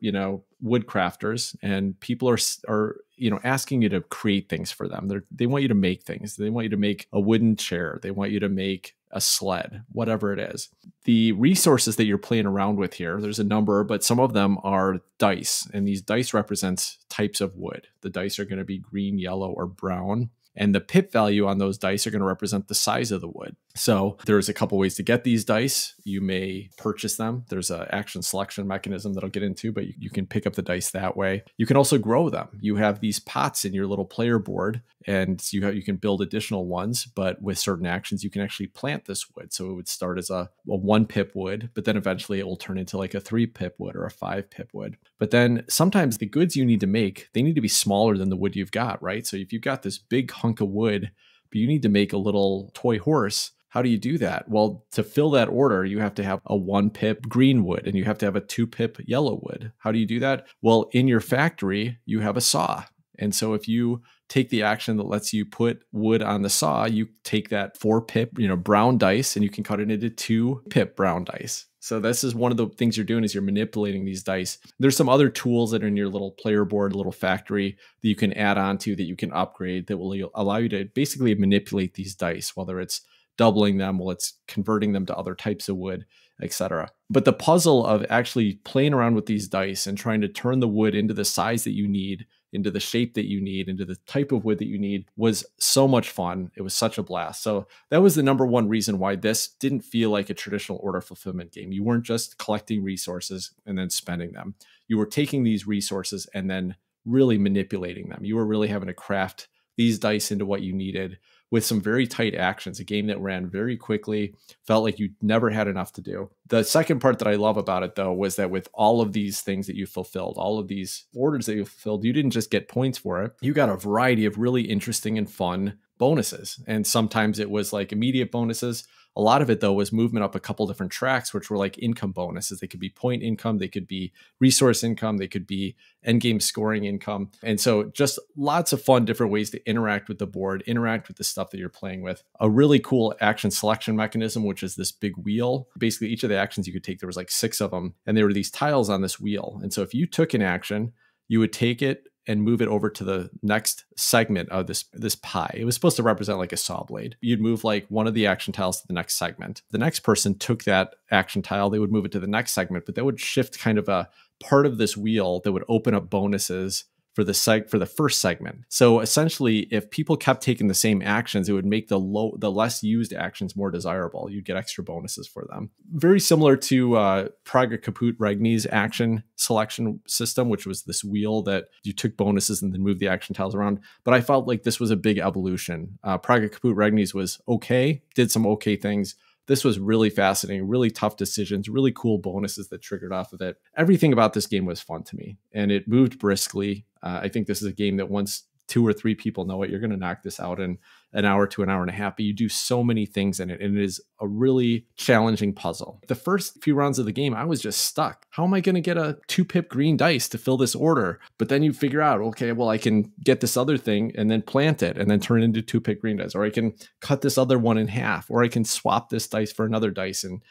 woodcrafters, and people are asking you to create things for them. They want you to make things. They want you to make a wooden chair. They want you to make a sled, whatever it is. The resources that you're playing around with here, there's a number, but some of them are dice, and these dice represents types of wood. The dice are going to be green, yellow, or brown. And the pip value on those dice are going to represent the size of the wood. So there's a couple ways to get these dice. You may purchase them. There's an action selection mechanism that I'll get into, but you can pick up the dice that way. You can also grow them. You have these pots in your little player board, and you can build additional ones, but with certain actions, you can actually plant this wood. So it would start as a 1 pip wood, but then eventually it will turn into like a 3 pip wood or a 5 pip wood. But then sometimes the goods you need to make, they need to be smaller than the wood you've got, right? So if you've got this big hunk of wood, but you need to make a little toy horse, how do you do that? Well, to fill that order, you have to have a 1 pip green wood and you have to have a 2 pip yellow wood. How do you do that? Well, in your factory, you have a saw. And so if you take the action that lets you put wood on the saw, you take that 4 pip, brown dice, and you can cut it into 2 pip brown dice. So this is one of the things you're doing is you're manipulating these dice. There's some other tools that are in your little player board, little factory that you can add on to, that you can upgrade, that will allow you to basically manipulate these dice, whether it's doubling them, while it's converting them to other types of wood, etc. But the puzzle of actually playing around with these dice and trying to turn the wood into the size that you need, into the shape that you need, into the type of wood that you need, was so much fun. It was such a blast. So that was the number one reason why this didn't feel like a traditional order fulfillment game. You weren't just collecting resources and then spending them. You were taking these resources and then really manipulating them. You were really having to craft these dice into what you needed with some very tight actions, a game that ran very quickly, felt like you never had enough to do. The second part that I love about it, though, was that with all of these things that you fulfilled, all of these orders that you fulfilled, you didn't just get points for it. You got a variety of really interesting and fun bonuses. And sometimes it was like immediate bonuses. A lot of it, though, was movement up a couple different tracks, which were like income bonuses. They could be point income, they could be resource income, they could be end game scoring income. And so just lots of fun different ways to interact with the board, interact with the stuff that you're playing with. A really cool action selection mechanism, which is this big wheel. Basically, each of the actions you could take, there was like 6 of them, and there were these tiles on this wheel. And so if you took an action, you would take it and move it over to the next segment of this pie. It was supposed to represent like a saw blade. You'd move like one of the action tiles to the next segment. The next person took that action tile, they would move it to the next segment, but that would shift kind of a part of this wheel that would open up bonuses for the first segment. So essentially, if people kept taking the same actions, it would make the less used actions more desirable. You'd get extra bonuses for them. Very similar to Praga Caput Regni's action selection system, which was this wheel that you took bonuses and then moved the action tiles around. But I felt like this was a big evolution. Praga Caput Regni's was okay, did some okay things. This was really fascinating, really tough decisions, really cool bonuses that triggered off of it. Everything about this game was fun to me, and it moved briskly. I think this is a game that once 2 or 3 people know it, you're going to knock this out in an hour to an hour and a half, but you do so many things in it, and it is a really challenging puzzle. The first few rounds of the game, I was just stuck. How am I going to get a 2-pip green dice to fill this order? But then you figure out, okay, well, I can get this other thing and then plant it and then turn it into 2-pip green dice, or I can cut this other one in half, or I can swap this dice for another dice and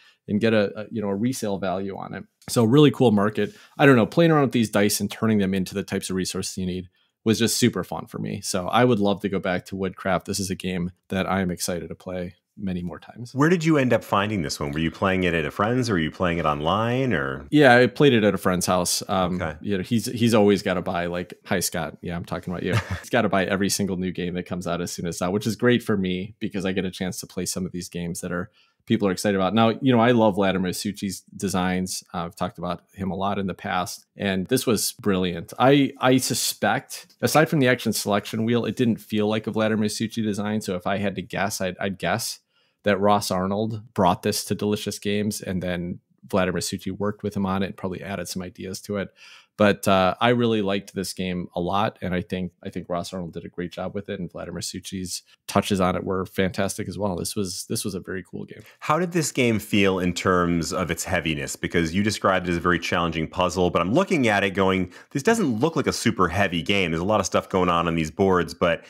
get a resale value on it. So really cool market. I don't know, playing around with these dice and turning them into the types of resources you need was just super fun for me. So I would love to go back to Woodcraft. This is a game that I am excited to play many more times. Where did you end up finding this one? Were you playing it at a friend's, or were you playing it online, or? Yeah, I played it at a friend's house. Okay. He's always got to buy, like, hi Scott. Yeah, I'm talking about you. He's got to buy every single new game that comes out as soon as it's out, which is great for me because I get a chance to play some of these games that people are excited about. Now, I love Vladimir Suchi's designs. I've talked about him a lot in the past, and this was brilliant. I suspect, aside from the action selection wheel, it didn't feel like a Vladimir Suchi design. So if I had to guess, I'd guess that Ross Arnold brought this to Delicious Games, and then Vladimir Suchi worked with him on it and probably added some ideas to it. But I really liked this game a lot, and I think Ross Arnold did a great job with it, and Vladimir Suchi's touches on it were fantastic as well. This was a very cool game. How did this game feel in terms of its heaviness? Because you described it as a very challenging puzzle, but I'm looking at it going, this doesn't look like a super heavy game. There's a lot of stuff going on these boards, but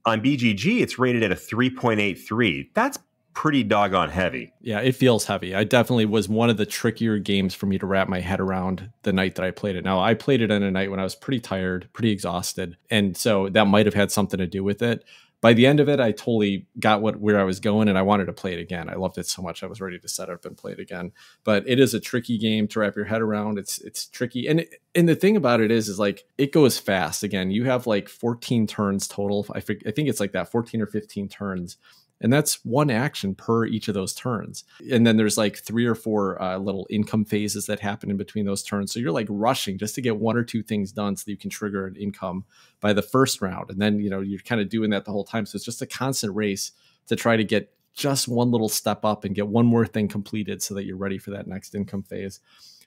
on BGG, it's rated at a 3.83. That's pretty doggone heavy. Yeah, it feels heavy. I definitely was one of the trickier games for me to wrap my head around the night that I played it. Now, I played it on a night when I was pretty tired, pretty exhausted, and so that might have had something to do with it. By the end of it, I totally got where I was going, and I wanted to play it again. I loved it so much. I was ready to set up and play it again. But it is a tricky game to wrap your head around. It's tricky. And the thing about it is like, it goes fast. Again, you have like 14 turns total. I think it's like that, 14 or 15 turns. And that's one action per each of those turns. And then there's like 3 or 4 little income phases that happen in between those turns. So you're like rushing just to get 1 or 2 things done so that you can trigger an income by the first round. And then, you're kind of doing that the whole time. So it's just a constant race to try to get just one little step up and get one more thing completed so that you're ready for that next income phase.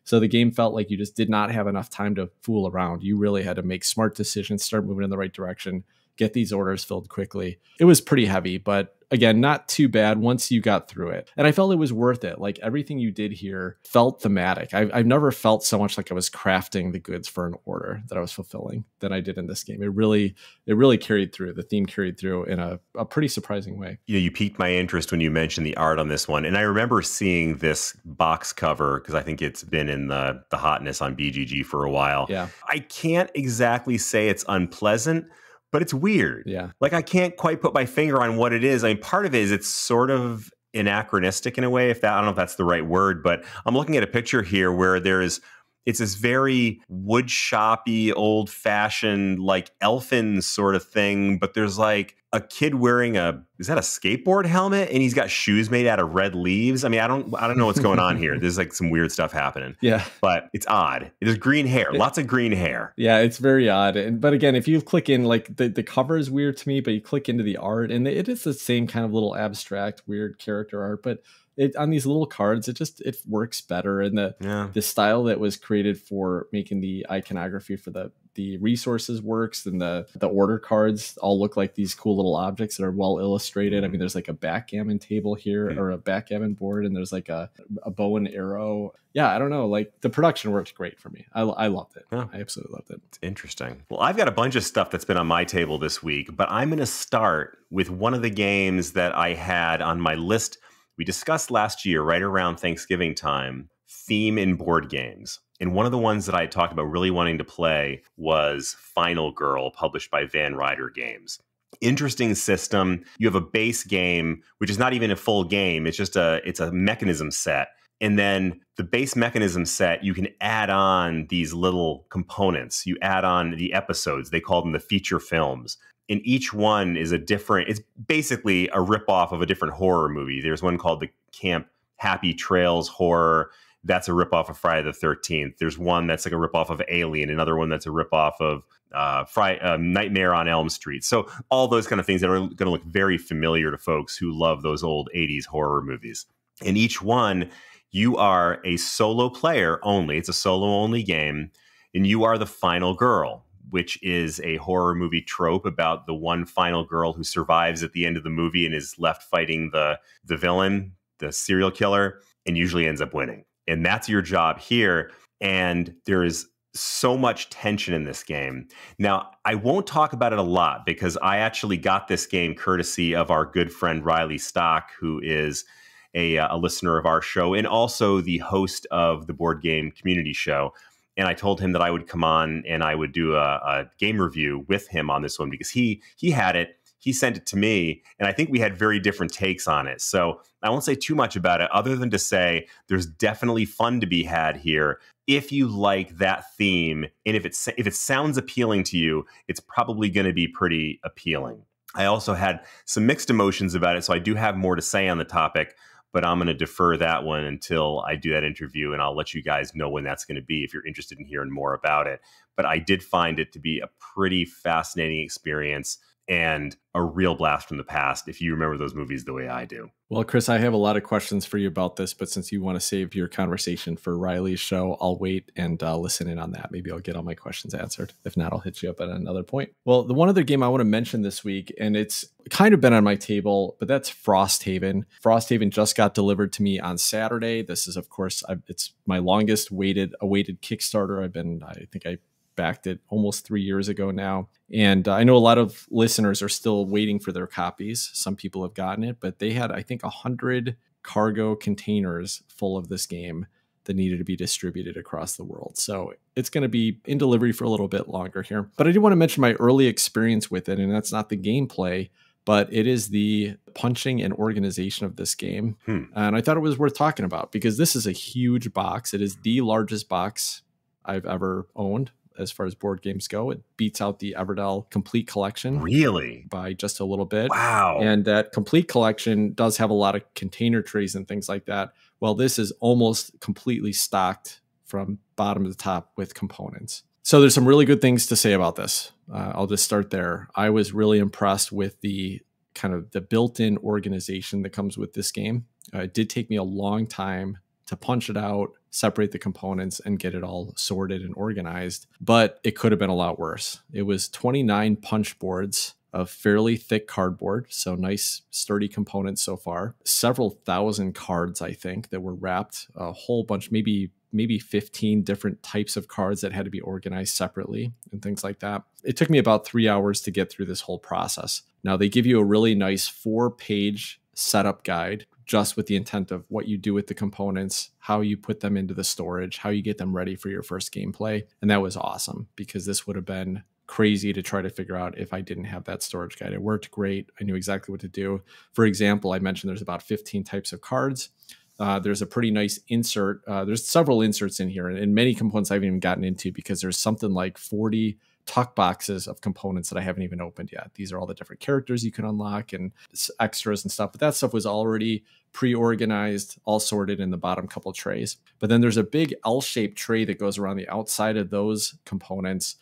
So the game felt like you just did not have enough time to fool around. You really had to make smart decisions, start moving in the right direction, get these orders filled quickly. It was pretty heavy, but again, not too bad once you got through it. And I felt it was worth it. Like, everything you did here felt thematic. I've never felt so much like I was crafting the goods for an order that I was fulfilling than I did in this game. It really carried through. The theme carried through in a pretty surprising way. You piqued my interest when you mentioned the art on this one. And I remember seeing this box cover because I think it's been in the hotness on BGG for a while. Yeah. I can't exactly say it's unpleasant, but it's weird. Yeah. Like, I can't quite put my finger on what it is. I mean, part of it is it's sort of anachronistic in a way, I don't know if that's the right word, but I'm looking at a picture here where it's this very wood shoppy, old fashioned, like elfin sort of thing. But there's like a kid wearing is that a skateboard helmet? And he's got shoes made out of red leaves. I mean, I don't know what's going on here. There's like some weird stuff happening. Yeah. But it's odd. There's green hair, lots of green hair. Yeah, it's very odd. But again, if you click in, like the cover is weird to me, but you click into the art and it is the same kind of little abstract, weird character art, but on these little cards, it works better. And the style that was created for making the iconography for the the resources works, and the order cards all look like these cool little objects that are well illustrated. I mean, there's like a backgammon table here, or a backgammon board, and there's like a bow and arrow. Yeah, I don't know. Like, the production worked great for me. I loved it. Oh, I absolutely loved it. It's interesting. Well, I've got a bunch of stuff that's been on my table this week, but I'm going to start with one of the games that I had on my list. We discussed last year, right around Thanksgiving time, theme in board games. And one of the ones that I talked about really wanting to play was Final Girl, published by Van Ryder Games. Interesting system. You have a base game, which is not even a full game. It's just it's a mechanism set. And then the base mechanism set, you can add on these little components. You add on the episodes. They call them the feature films. And each one is it's basically a ripoff of a different horror movie. There's one called the Camp Happy Trails Horror. That's a ripoff of Friday the 13th. There's one that's like a ripoff of Alien, another one that's a ripoff of Nightmare on Elm Street. So all those kind of things that are going to look very familiar to folks who love those old 80s horror movies. And each one, you are a solo player only. It's a solo only game. And you are the final girl, which is a horror movie trope about the one final girl who survives at the end of the movie and is left fighting the villain, the serial killer, and usually ends up winning. And that's your job here. And there is so much tension in this game. Now, I won't talk about it a lot because I actually got this game courtesy of our good friend Riley Stock, who is a listener of our show and also the host of the Board Game Community Show. And I told him that I would come on and I would do a game review with him on this one because he had it. He sent it to me, and I think we had very different takes on it. So I won't say too much about it other than to say there's definitely fun to be had here. If you like that theme, and if it sounds appealing to you, it's probably going to be pretty appealing. I also had some mixed emotions about it, so I do have more to say on the topic, but I'm going to defer that one until I do that interview, and I'll let you guys know when that's going to be if you're interested in hearing more about it. But I did find it to be a pretty fascinating experience and a real blast from the past, if you remember those movies the way I do. Well, Chris, I have a lot of questions for you about this, but since you want to save your conversation for Riley's show, I'll wait and listen in on that. Maybe I'll get all my questions answered. If not, I'll hit you up at another point. Well, the one other game I want to mention this week, and it's kind of been on my table, but that's Frosthaven. Frosthaven just got delivered to me on Saturday. This is, of course, it's my longest awaited Kickstarter. I think I backed it almost 3 years ago now. And I know a lot of listeners are still waiting for their copies. Some people have gotten it, but they had, I think, 100 cargo containers full of this game that needed to be distributed across the world. So it's going to be in delivery for a little bit longer here. But I do want to mention my early experience with it, and that's not the gameplay, but it is the punching and organization of this game. And I thought it was worth talking about because this is a huge box. It is the largest box I've ever owned. As far as board games go, it beats out the Everdell Complete Collection. Really? By just a little bit. Wow. And that Complete Collection does have a lot of container trays and things like that. Well, this is almost completely stocked from bottom to top with components. So there's some really good things to say about this. I'll just start there. I was really impressed with the kind of the built-in organization that comes with this game. It did take me a long time to punch it out, separate the components, and get it all sorted and organized. But it could have been a lot worse. It was 29 punch boards of fairly thick cardboard, so nice sturdy components so far. Several thousand cards, I think, that were wrapped. A whole bunch, maybe 15 different types of cards that had to be organized separately and things like that. It took me about 3 hours to get through this whole process. Now, they give you a really nice 4-page setup guide just with the intent of what you do with the components, how you put them into the storage, how you get them ready for your first gameplay. And that was awesome because this would have been crazy to try to figure out if I didn't have that storage guide. It worked great. I knew exactly what to do. For example, I mentioned there's about 15 types of cards. There's a pretty nice insert. There's several inserts in here and many components I haven't even gotten into because there's something like 40 tuck boxes of components that I haven't even opened yet. These are all the different characters you can unlock and extras and stuff, but that stuff was already pre-organized, all sorted in the bottom couple trays. But then there's a big L-shaped tray that goes around the outside of those components.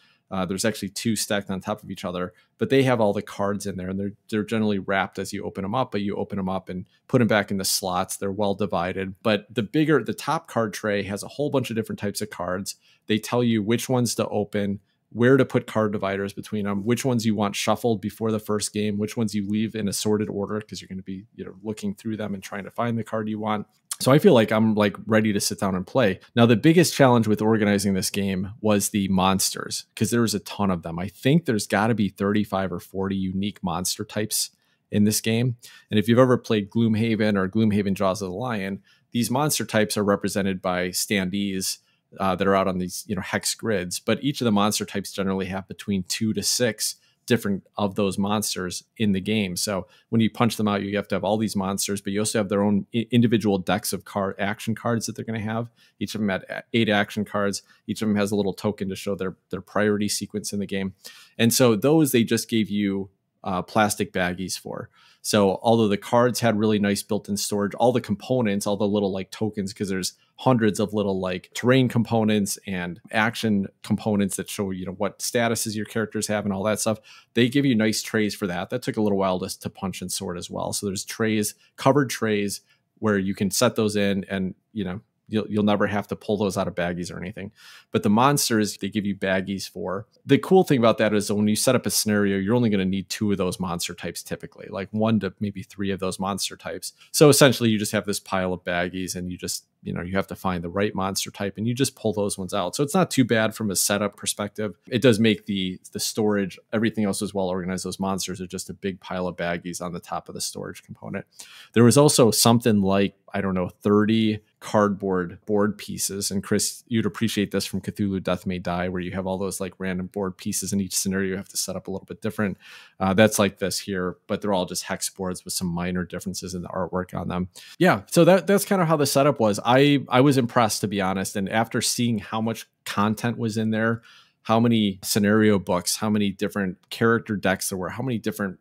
There's actually 2 stacked on top of each other, but they have all the cards in there and they're generally wrapped as you open them up, but you open them up and put them back in the slots. They're well divided, but the top card tray has a whole bunch of different types of cards. They tell you which ones to open, where to put card dividers between them, which ones you want shuffled before the first game, which ones you leave in a sorted order because you're going to be, looking through them and trying to find the card you want. So I feel like I'm like ready to sit down and play. Now, the biggest challenge with organizing this game was the monsters, because there was a ton of them. I think there's got to be 35 or 40 unique monster types in this game. And if you've ever played Gloomhaven or Gloomhaven Jaws of the Lion, these monster types are represented by standees that are out on these, hex grids. But each of the monster types generally have between 2 to 6 different of those monsters in the game. So when you punch them out, you have to have all these monsters, but you also have their own individual decks of action cards that they're going to have. Each of them had 8 action cards. Each of them has a little token to show their priority sequence in the game. And so those, they just gave you plastic baggies for. So although the cards had really nice built-in storage, all the components, all the little like tokens, because there's hundreds of little like terrain components and action components that show, what statuses your characters have and all that stuff. They give you nice trays for that. That took a little while to punch and sort as well. So there's trays, covered trays, where you can set those in and, you'll never have to pull those out of baggies or anything. But the monsters, they give you baggies for. The cool thing about that is when you set up a scenario, you're only going to need 2 of those monster types typically, like 1 to maybe 3 of those monster types. So essentially you just have this pile of baggies and you just, you have to find the right monster type and you just pull those ones out. So it's not too bad from a setup perspective. It does make the storage, everything else is well organized. Those monsters are just a big pile of baggies on the top of the storage component. There was also something like, 30 cardboard board pieces. And Chris, you'd appreciate this from Cthulhu Death May Die, where you have all those like random board pieces in each scenario you have to set up a little bit different. That's like this here, but they're all just hex boards with some minor differences in the artwork on them. Yeah, so that's kind of how the setup was. I was impressed, to be honest. And after seeing how much content was in there, how many scenario books, how many different character decks there were, how many different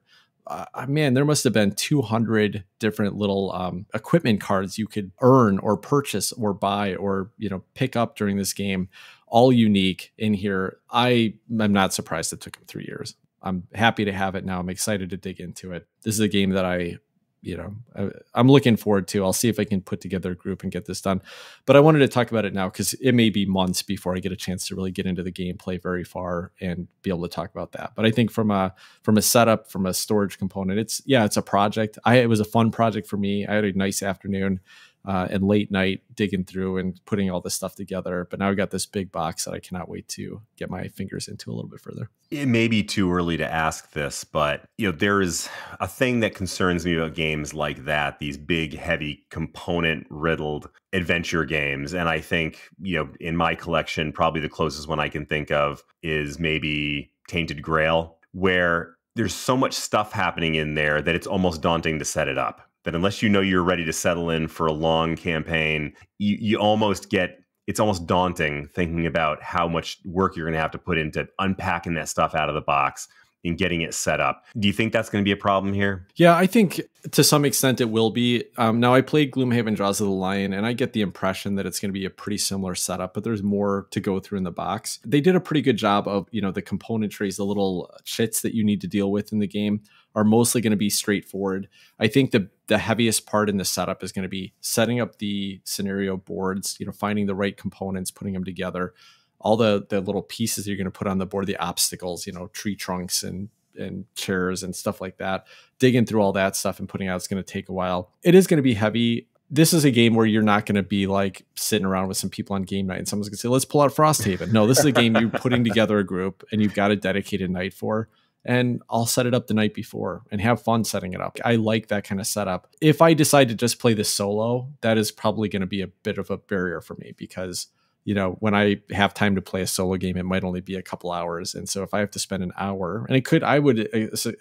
there must have been 200 different little equipment cards you could earn or purchase or buy or, pick up during this game, all unique in here. I'm not surprised it took him 3 years. I'm happy to have it now. I'm excited to dig into it. This is a game that I'm looking forward to. I'll see if I can put together a group and get this done. But I wanted to talk about it now because it may be months before I get a chance to really get into the gameplay very far and be able to talk about that. But I think from a setup, from a storage component, it's a project. It was a fun project for me. I had a nice afternoon and late night digging through and putting all this stuff together. But now I've got this big box that I cannot wait to get my fingers into a little bit further. It may be too early to ask this, but there is a thing that concerns me about games like that, these big, heavy, component-riddled adventure games. And I think, in my collection, probably the closest one I can think of is maybe Tainted Grail, where there's so much stuff happening in there that it's almost daunting to set it up. That unless you're ready to settle in for a long campaign, you almost get, it's almost daunting thinking about how much work you're going to have to put into unpacking that stuff out of the box and getting it set up. Do you think that's going to be a problem here? Yeah, I think to some extent it will be. Now, I played Gloomhaven Jaws of the Lion, and I get the impression that it's going to be a pretty similar setup, but there's more to go through in the box. They did a pretty good job of, the componentries, the little chits that you need to deal with in the game are mostly going to be straightforward. I think the heaviest part in the setup is going to be setting up the scenario boards, finding the right components, putting them together, all the little pieces you're going to put on the board, the obstacles, tree trunks and chairs and stuff like that. Digging through all that stuff and putting out, it's going to take a while. It is going to be heavy. This is a game where you're not going to be like sitting around with some people on game night and someone's going to say, let's pull out Frosthaven. No, this is a game you're putting together a group and you've got a dedicated night for. And I'll set it up the night before and have fun setting it up. I like that kind of setup. If I decide to just play this solo, that is probably going to be a bit of a barrier for me because, when I have time to play a solo game, it might only be a couple hours. And so if I have to spend an hour, and I would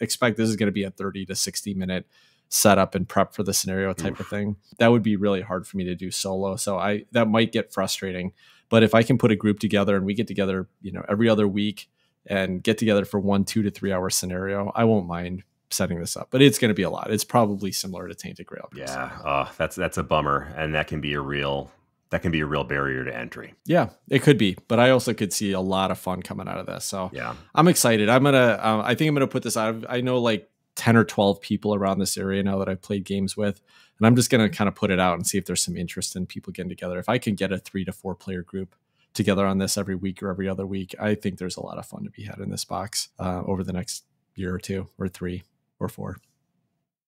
expect this is going to be a 30 to 60 minute setup and prep for the scenario type of thing. That would be really hard for me to do solo. So that might get frustrating. But if I can put a group together and we get together, every other week, and get together for 1 2 to 3 hour scenario, I won't mind setting this up, but it's going to be a lot. It's probably similar to Tainted Grail. Yeah. That's a bummer. And that can be a real barrier to entry. Yeah, it could be, but I also could see a lot of fun coming out of this. So yeah, I'm excited. I think I'm going to put this out. I know like 10 or 12 people around this area now that I've played games with, and I'm just going to kind of put it out and see if there's some interest in people getting together. If I can get a 3 to 4 player group together on this every week or every other week. I think there's a lot of fun to be had in this box over the next year or 2 or 3 or 4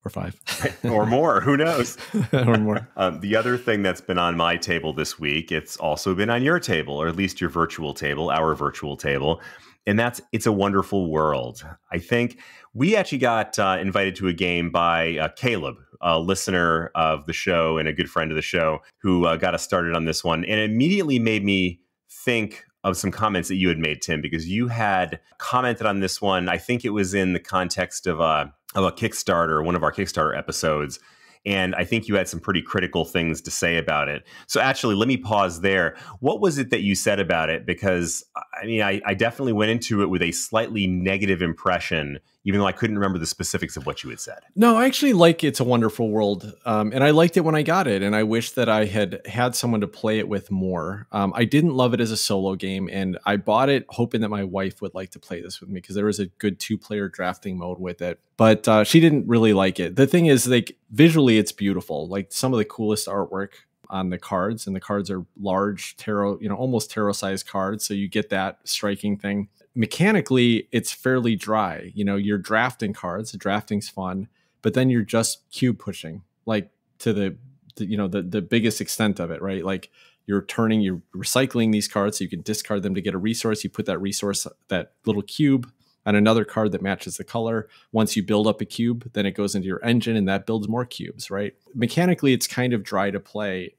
or 5 or more. Who knows? or more. The other thing that's been on my table this week, it's also been on your table, or at least your virtual table, our virtual table. And that's It's a Wonderful World. I think we actually got invited to a game by Caleb, a listener of the show and a good friend of the show, who got us started on this one. And it immediately made me think of some comments that you had made, Tim, because you had commented on this one. I think it was in the context of a Kickstarter, one of our Kickstarter episodes. And I think you had some pretty critical things to say about it. So actually, let me pause there. What was it that you said about it? Because, I mean, I definitely went into it with a slightly negative impression, even though I couldn't remember the specifics of what you had said. No, I actually like It's a Wonderful World. And I liked it when I got it. And I wish that I had someone to play it with more. I didn't love it as a solo game. And I bought it hoping that my wife would like to play this with me, because there was a good 2-player drafting mode with it. But she didn't really like it. The thing is, like, visually, it's beautiful. Like, some of the coolest artwork on the cards, and the cards are large tarot, almost tarot-sized cards. So you get that striking thing. Mechanically, it's fairly dry. You're drafting cards. The drafting's fun, but then you're just cube pushing, like to the biggest extent of it, right? Like, you're recycling these cards so you can discard them to get a resource. You put that resource, that little cube, on another card that matches the color. Once you build up a cube, then it goes into your engine and that builds more cubes, right? Mechanically, it's kind of dry to play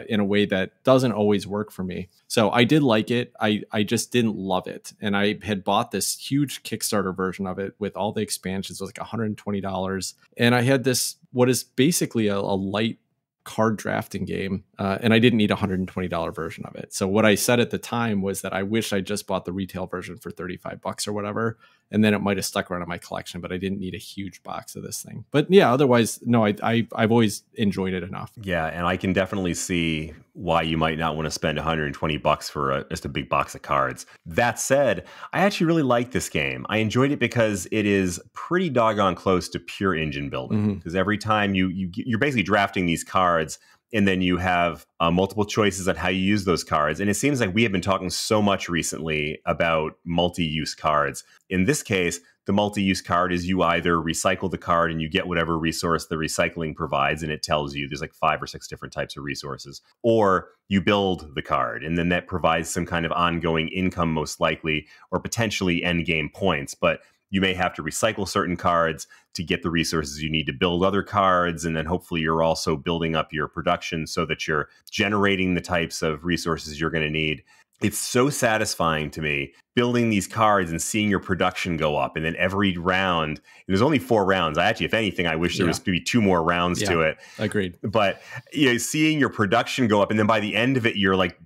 in a way that doesn't always work for me. So I did like it. I just didn't love it. And I had bought this huge Kickstarter version of it with all the expansions. It was like $120. And I had this, what is basically a light card drafting game. And I didn't need a $120 version of it. So what I said at the time was that I wish I just bought the retail version for $35 or whatever. And then it might have stuck around in my collection, but I didn't need a huge box of this thing. But yeah, otherwise, no, I've always enjoyed it enough. Yeah, and I can definitely see why you might not want to spend $120 for just a big box of cards. That said, I actually really like this game. I enjoyed it because it is pretty doggone close to pure engine building. Because every time you're basically drafting these cards, and then you have multiple choices on how you use those cards. And it seems like we have been talking so much recently about multi-use cards. In this case, the multi-use card is you either recycle the card and you get whatever resource the recycling provides, and it tells you there's like 5 or 6 different types of resources, or you build the card, and then that provides some kind of ongoing income, most likely, or potentially end game points. But you may have to recycle certain cards to get the resources you need to build other cards. And then hopefully you're also building up your production so that you're generating the types of resources you're going to need. It's so satisfying to me building these cards and seeing your production go up. And then every round, there's only 4 rounds. If anything, I wish there was maybe 2 more rounds to it. Agreed. But seeing your production go up, and then by the end of it, you're like,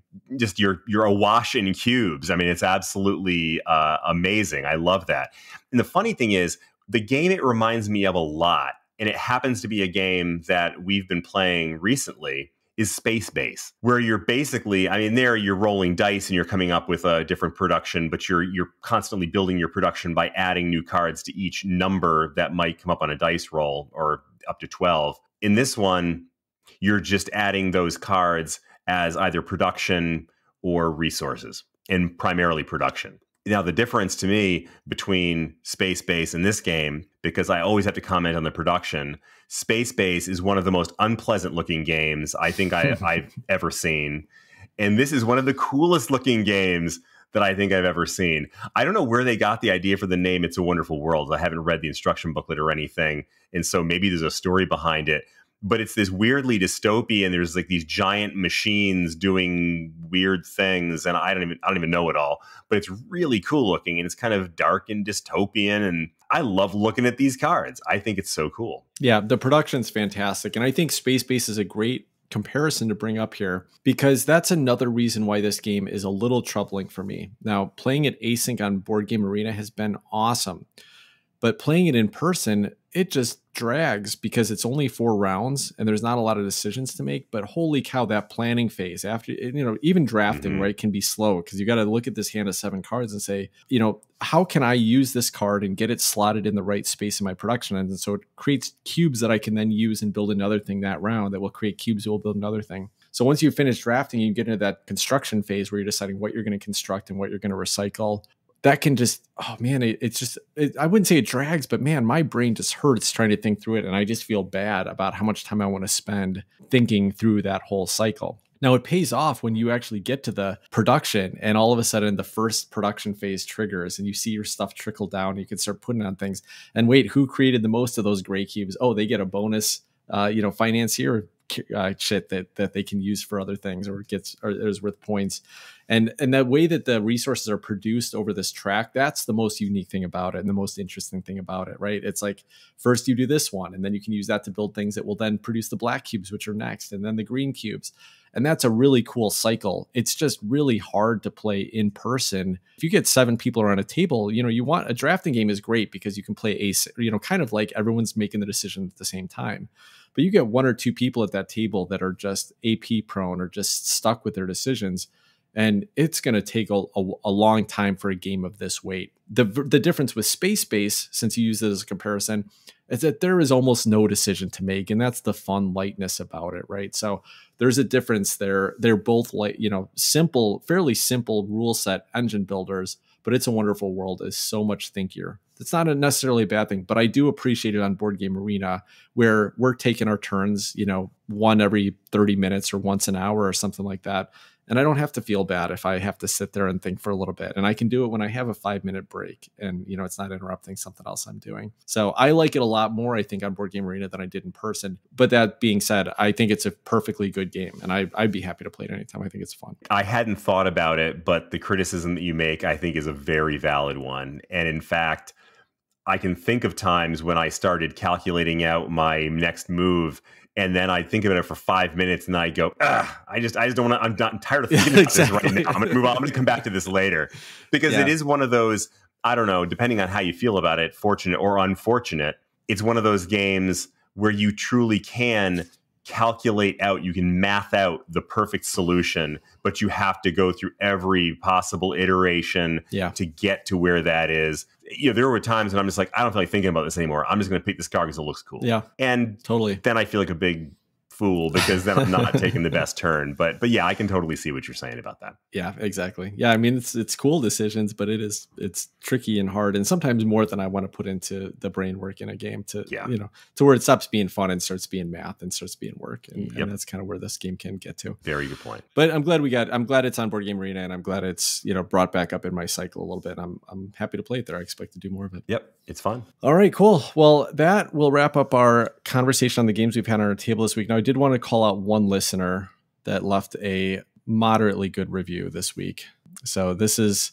you're awash in cubes. I mean, it's absolutely amazing. I love that. And the funny thing is, the game it reminds me of a lot, and it happens to be a game that we've been playing recently, is Space Base, where you're basically, there you're rolling dice and you're coming up with a different production, but you're constantly building your production by adding new cards to each number that might come up on a dice roll, or up to 12. In this one, you're just adding those cards as either production or resources, and primarily production. Now, the difference to me between Space Base and this game, because I always have to comment on the production, Space Base is one of the most unpleasant looking games I think I've ever seen. And this is one of the coolest looking games that I think I've ever seen. I don't know where they got the idea for the name It's a Wonderful World. I haven't read the instruction booklet or anything. And so maybe there's a story behind it. But it's this weirdly dystopian. There's like these giant machines doing weird things, and I don't even know it all. But it's really cool looking, and it's kind of dark and dystopian. And I love looking at these cards. I think it's so cool. Yeah, the production's fantastic, and I think Space Base is a great comparison to bring up here, because that's another reason why this game is a little troubling for me. Now, playing it async on Board Game Arena has been awesome, but playing it in person, it just drags because it's only 4 rounds and there's not a lot of decisions to make. But holy cow, that planning phase after, even drafting, right, can be slow, because you got to look at this hand of 7 cards and say, how can I use this card and get it slotted in the right space in my production? And so it creates cubes that I can then use and build another thing that round that will create cubes that will build another thing. So once you finish drafting, you get into that construction phase where you're deciding what you're going to construct and what you're going to recycle. That can just, oh man, I wouldn't say it drags, but man, my brain just hurts trying to think through it. And I just feel bad about how much time I want to spend thinking through that whole cycle. Now it pays off when you actually get to the production and all of a sudden the first production phase triggers and you see your stuff trickle down. You can start putting on things and wait, who created the most of those gray cubes? Oh, they get a bonus, financier shit that they can use for other things or is worth points. And the way that the resources are produced over this track, that's the most unique thing about it and the most interesting thing about it, right? It's like first you do this one and then you can use that to build things that will then produce the black cubes, which are next, and then the green cubes. And that's a really cool cycle. It's just really hard to play in person. If you get 7 people around a table, you want a drafting game is great because you can play kind of like everyone's making the decision at the same time. But you get 1 or 2 people at that table that are just AP prone or just stuck with their decisions. And it's going to take a long time for a game of this weight. The difference with Space Base, since you use it as a comparison, is that there is almost no decision to make. And that's the fun lightness about it, right? So there's a difference there. They're both simple, fairly simple rule set engine builders, but It's a Wonderful World is so much thinkier. It's not necessarily a bad thing, but I do appreciate it on Board Game Arena where we're taking our turns, one every 30 minutes or once an hour or something like that. And I don't have to feel bad if I have to sit there and think for a little bit. And I can do it when I have a 5-minute break and, it's not interrupting something else I'm doing. So I like it a lot more, I think, on Board Game Arena than I did in person. But that being said, I think it's a perfectly good game and I'd be happy to play it anytime. I think it's fun. I hadn't thought about it, but the criticism that you make, I think, is a very valid one. And in fact, I can think of times when I started calculating out my next move and then I think about it for 5 minutes and I go, I just don't want to, I'm tired of thinking about this right now. I'm going to move on. I'm going to come back to this later because it is one of those, I don't know, depending on how you feel about it, fortunate or unfortunate, it's one of those games where you truly can calculate out, you can math out the perfect solution, but you have to go through every possible iteration to get to where that is. There were times when I'm just like, I don't feel like thinking about this anymore. I'm just going to pick this card because it looks cool. Yeah. And totally. Then I feel like a big fool because then I'm not taking the best turn. But yeah, I can totally see what you're saying about that. Yeah, exactly. Yeah, I mean, it's cool decisions, but it's tricky and hard, and sometimes more than I want to put into the brain work in a game to where it stops being fun and starts being math and starts being work, and that's kind of where this game can get to. Very good point. But I'm glad it's on Board Game Arena, and I'm glad it's brought back up in my cycle a little bit. I'm happy to play it there. I expect to do more of it. Yep, it's fun. All right, cool. Well, that will wrap up our conversation on the games we've had on our table this week. Now, I did want to call out one listener that left a moderately good review this week. So this is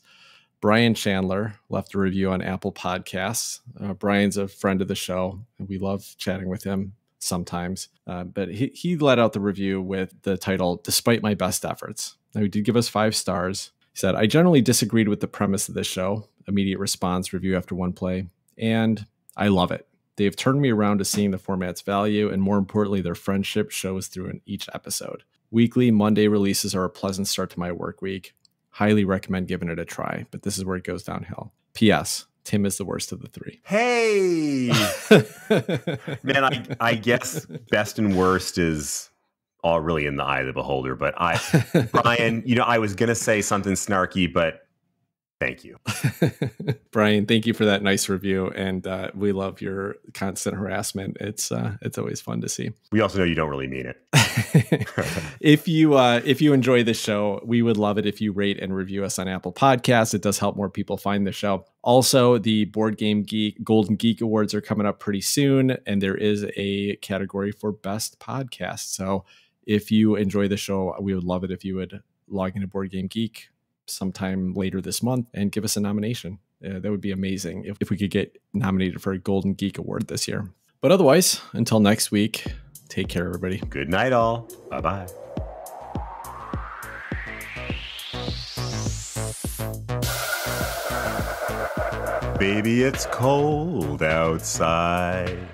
Brian Chandler, left a review on Apple Podcasts. Brian's a friend of the show, and we love chatting with him sometimes. But he let out the review with the title, Despite My Best Efforts. Now, he did give us 5 stars. He said, I generally disagreed with the premise of this show, immediate response, review after one play, and I love it. They've turned me around to seeing the format's value, and more importantly, their friendship shows through in each episode. Weekly Monday releases are a pleasant start to my work week. Highly recommend giving it a try, but this is where it goes downhill. P.S. Tim is the worst of the 3. Hey! Man, I guess best and worst is all really in the eye of the beholder, but Brian, I was going to say something snarky, but thank you. Brian, thank you for that nice review. And we love your constant harassment. It's always fun to see. We also know you don't really mean it. If you enjoy the show, we would love it if you rate and review us on Apple Podcasts. It does help more people find the show. Also, the Board Game Geek Golden Geek Awards are coming up pretty soon, and there is a category for Best Podcast. So if you enjoy the show, we would love it if you would log into Board Game Geek sometime later this month and give us a nomination. That would be amazing if we could get nominated for a Golden Geek Award this year. But otherwise, until next week, take care, everybody. Good night, all. Bye-bye. Baby, it's cold outside.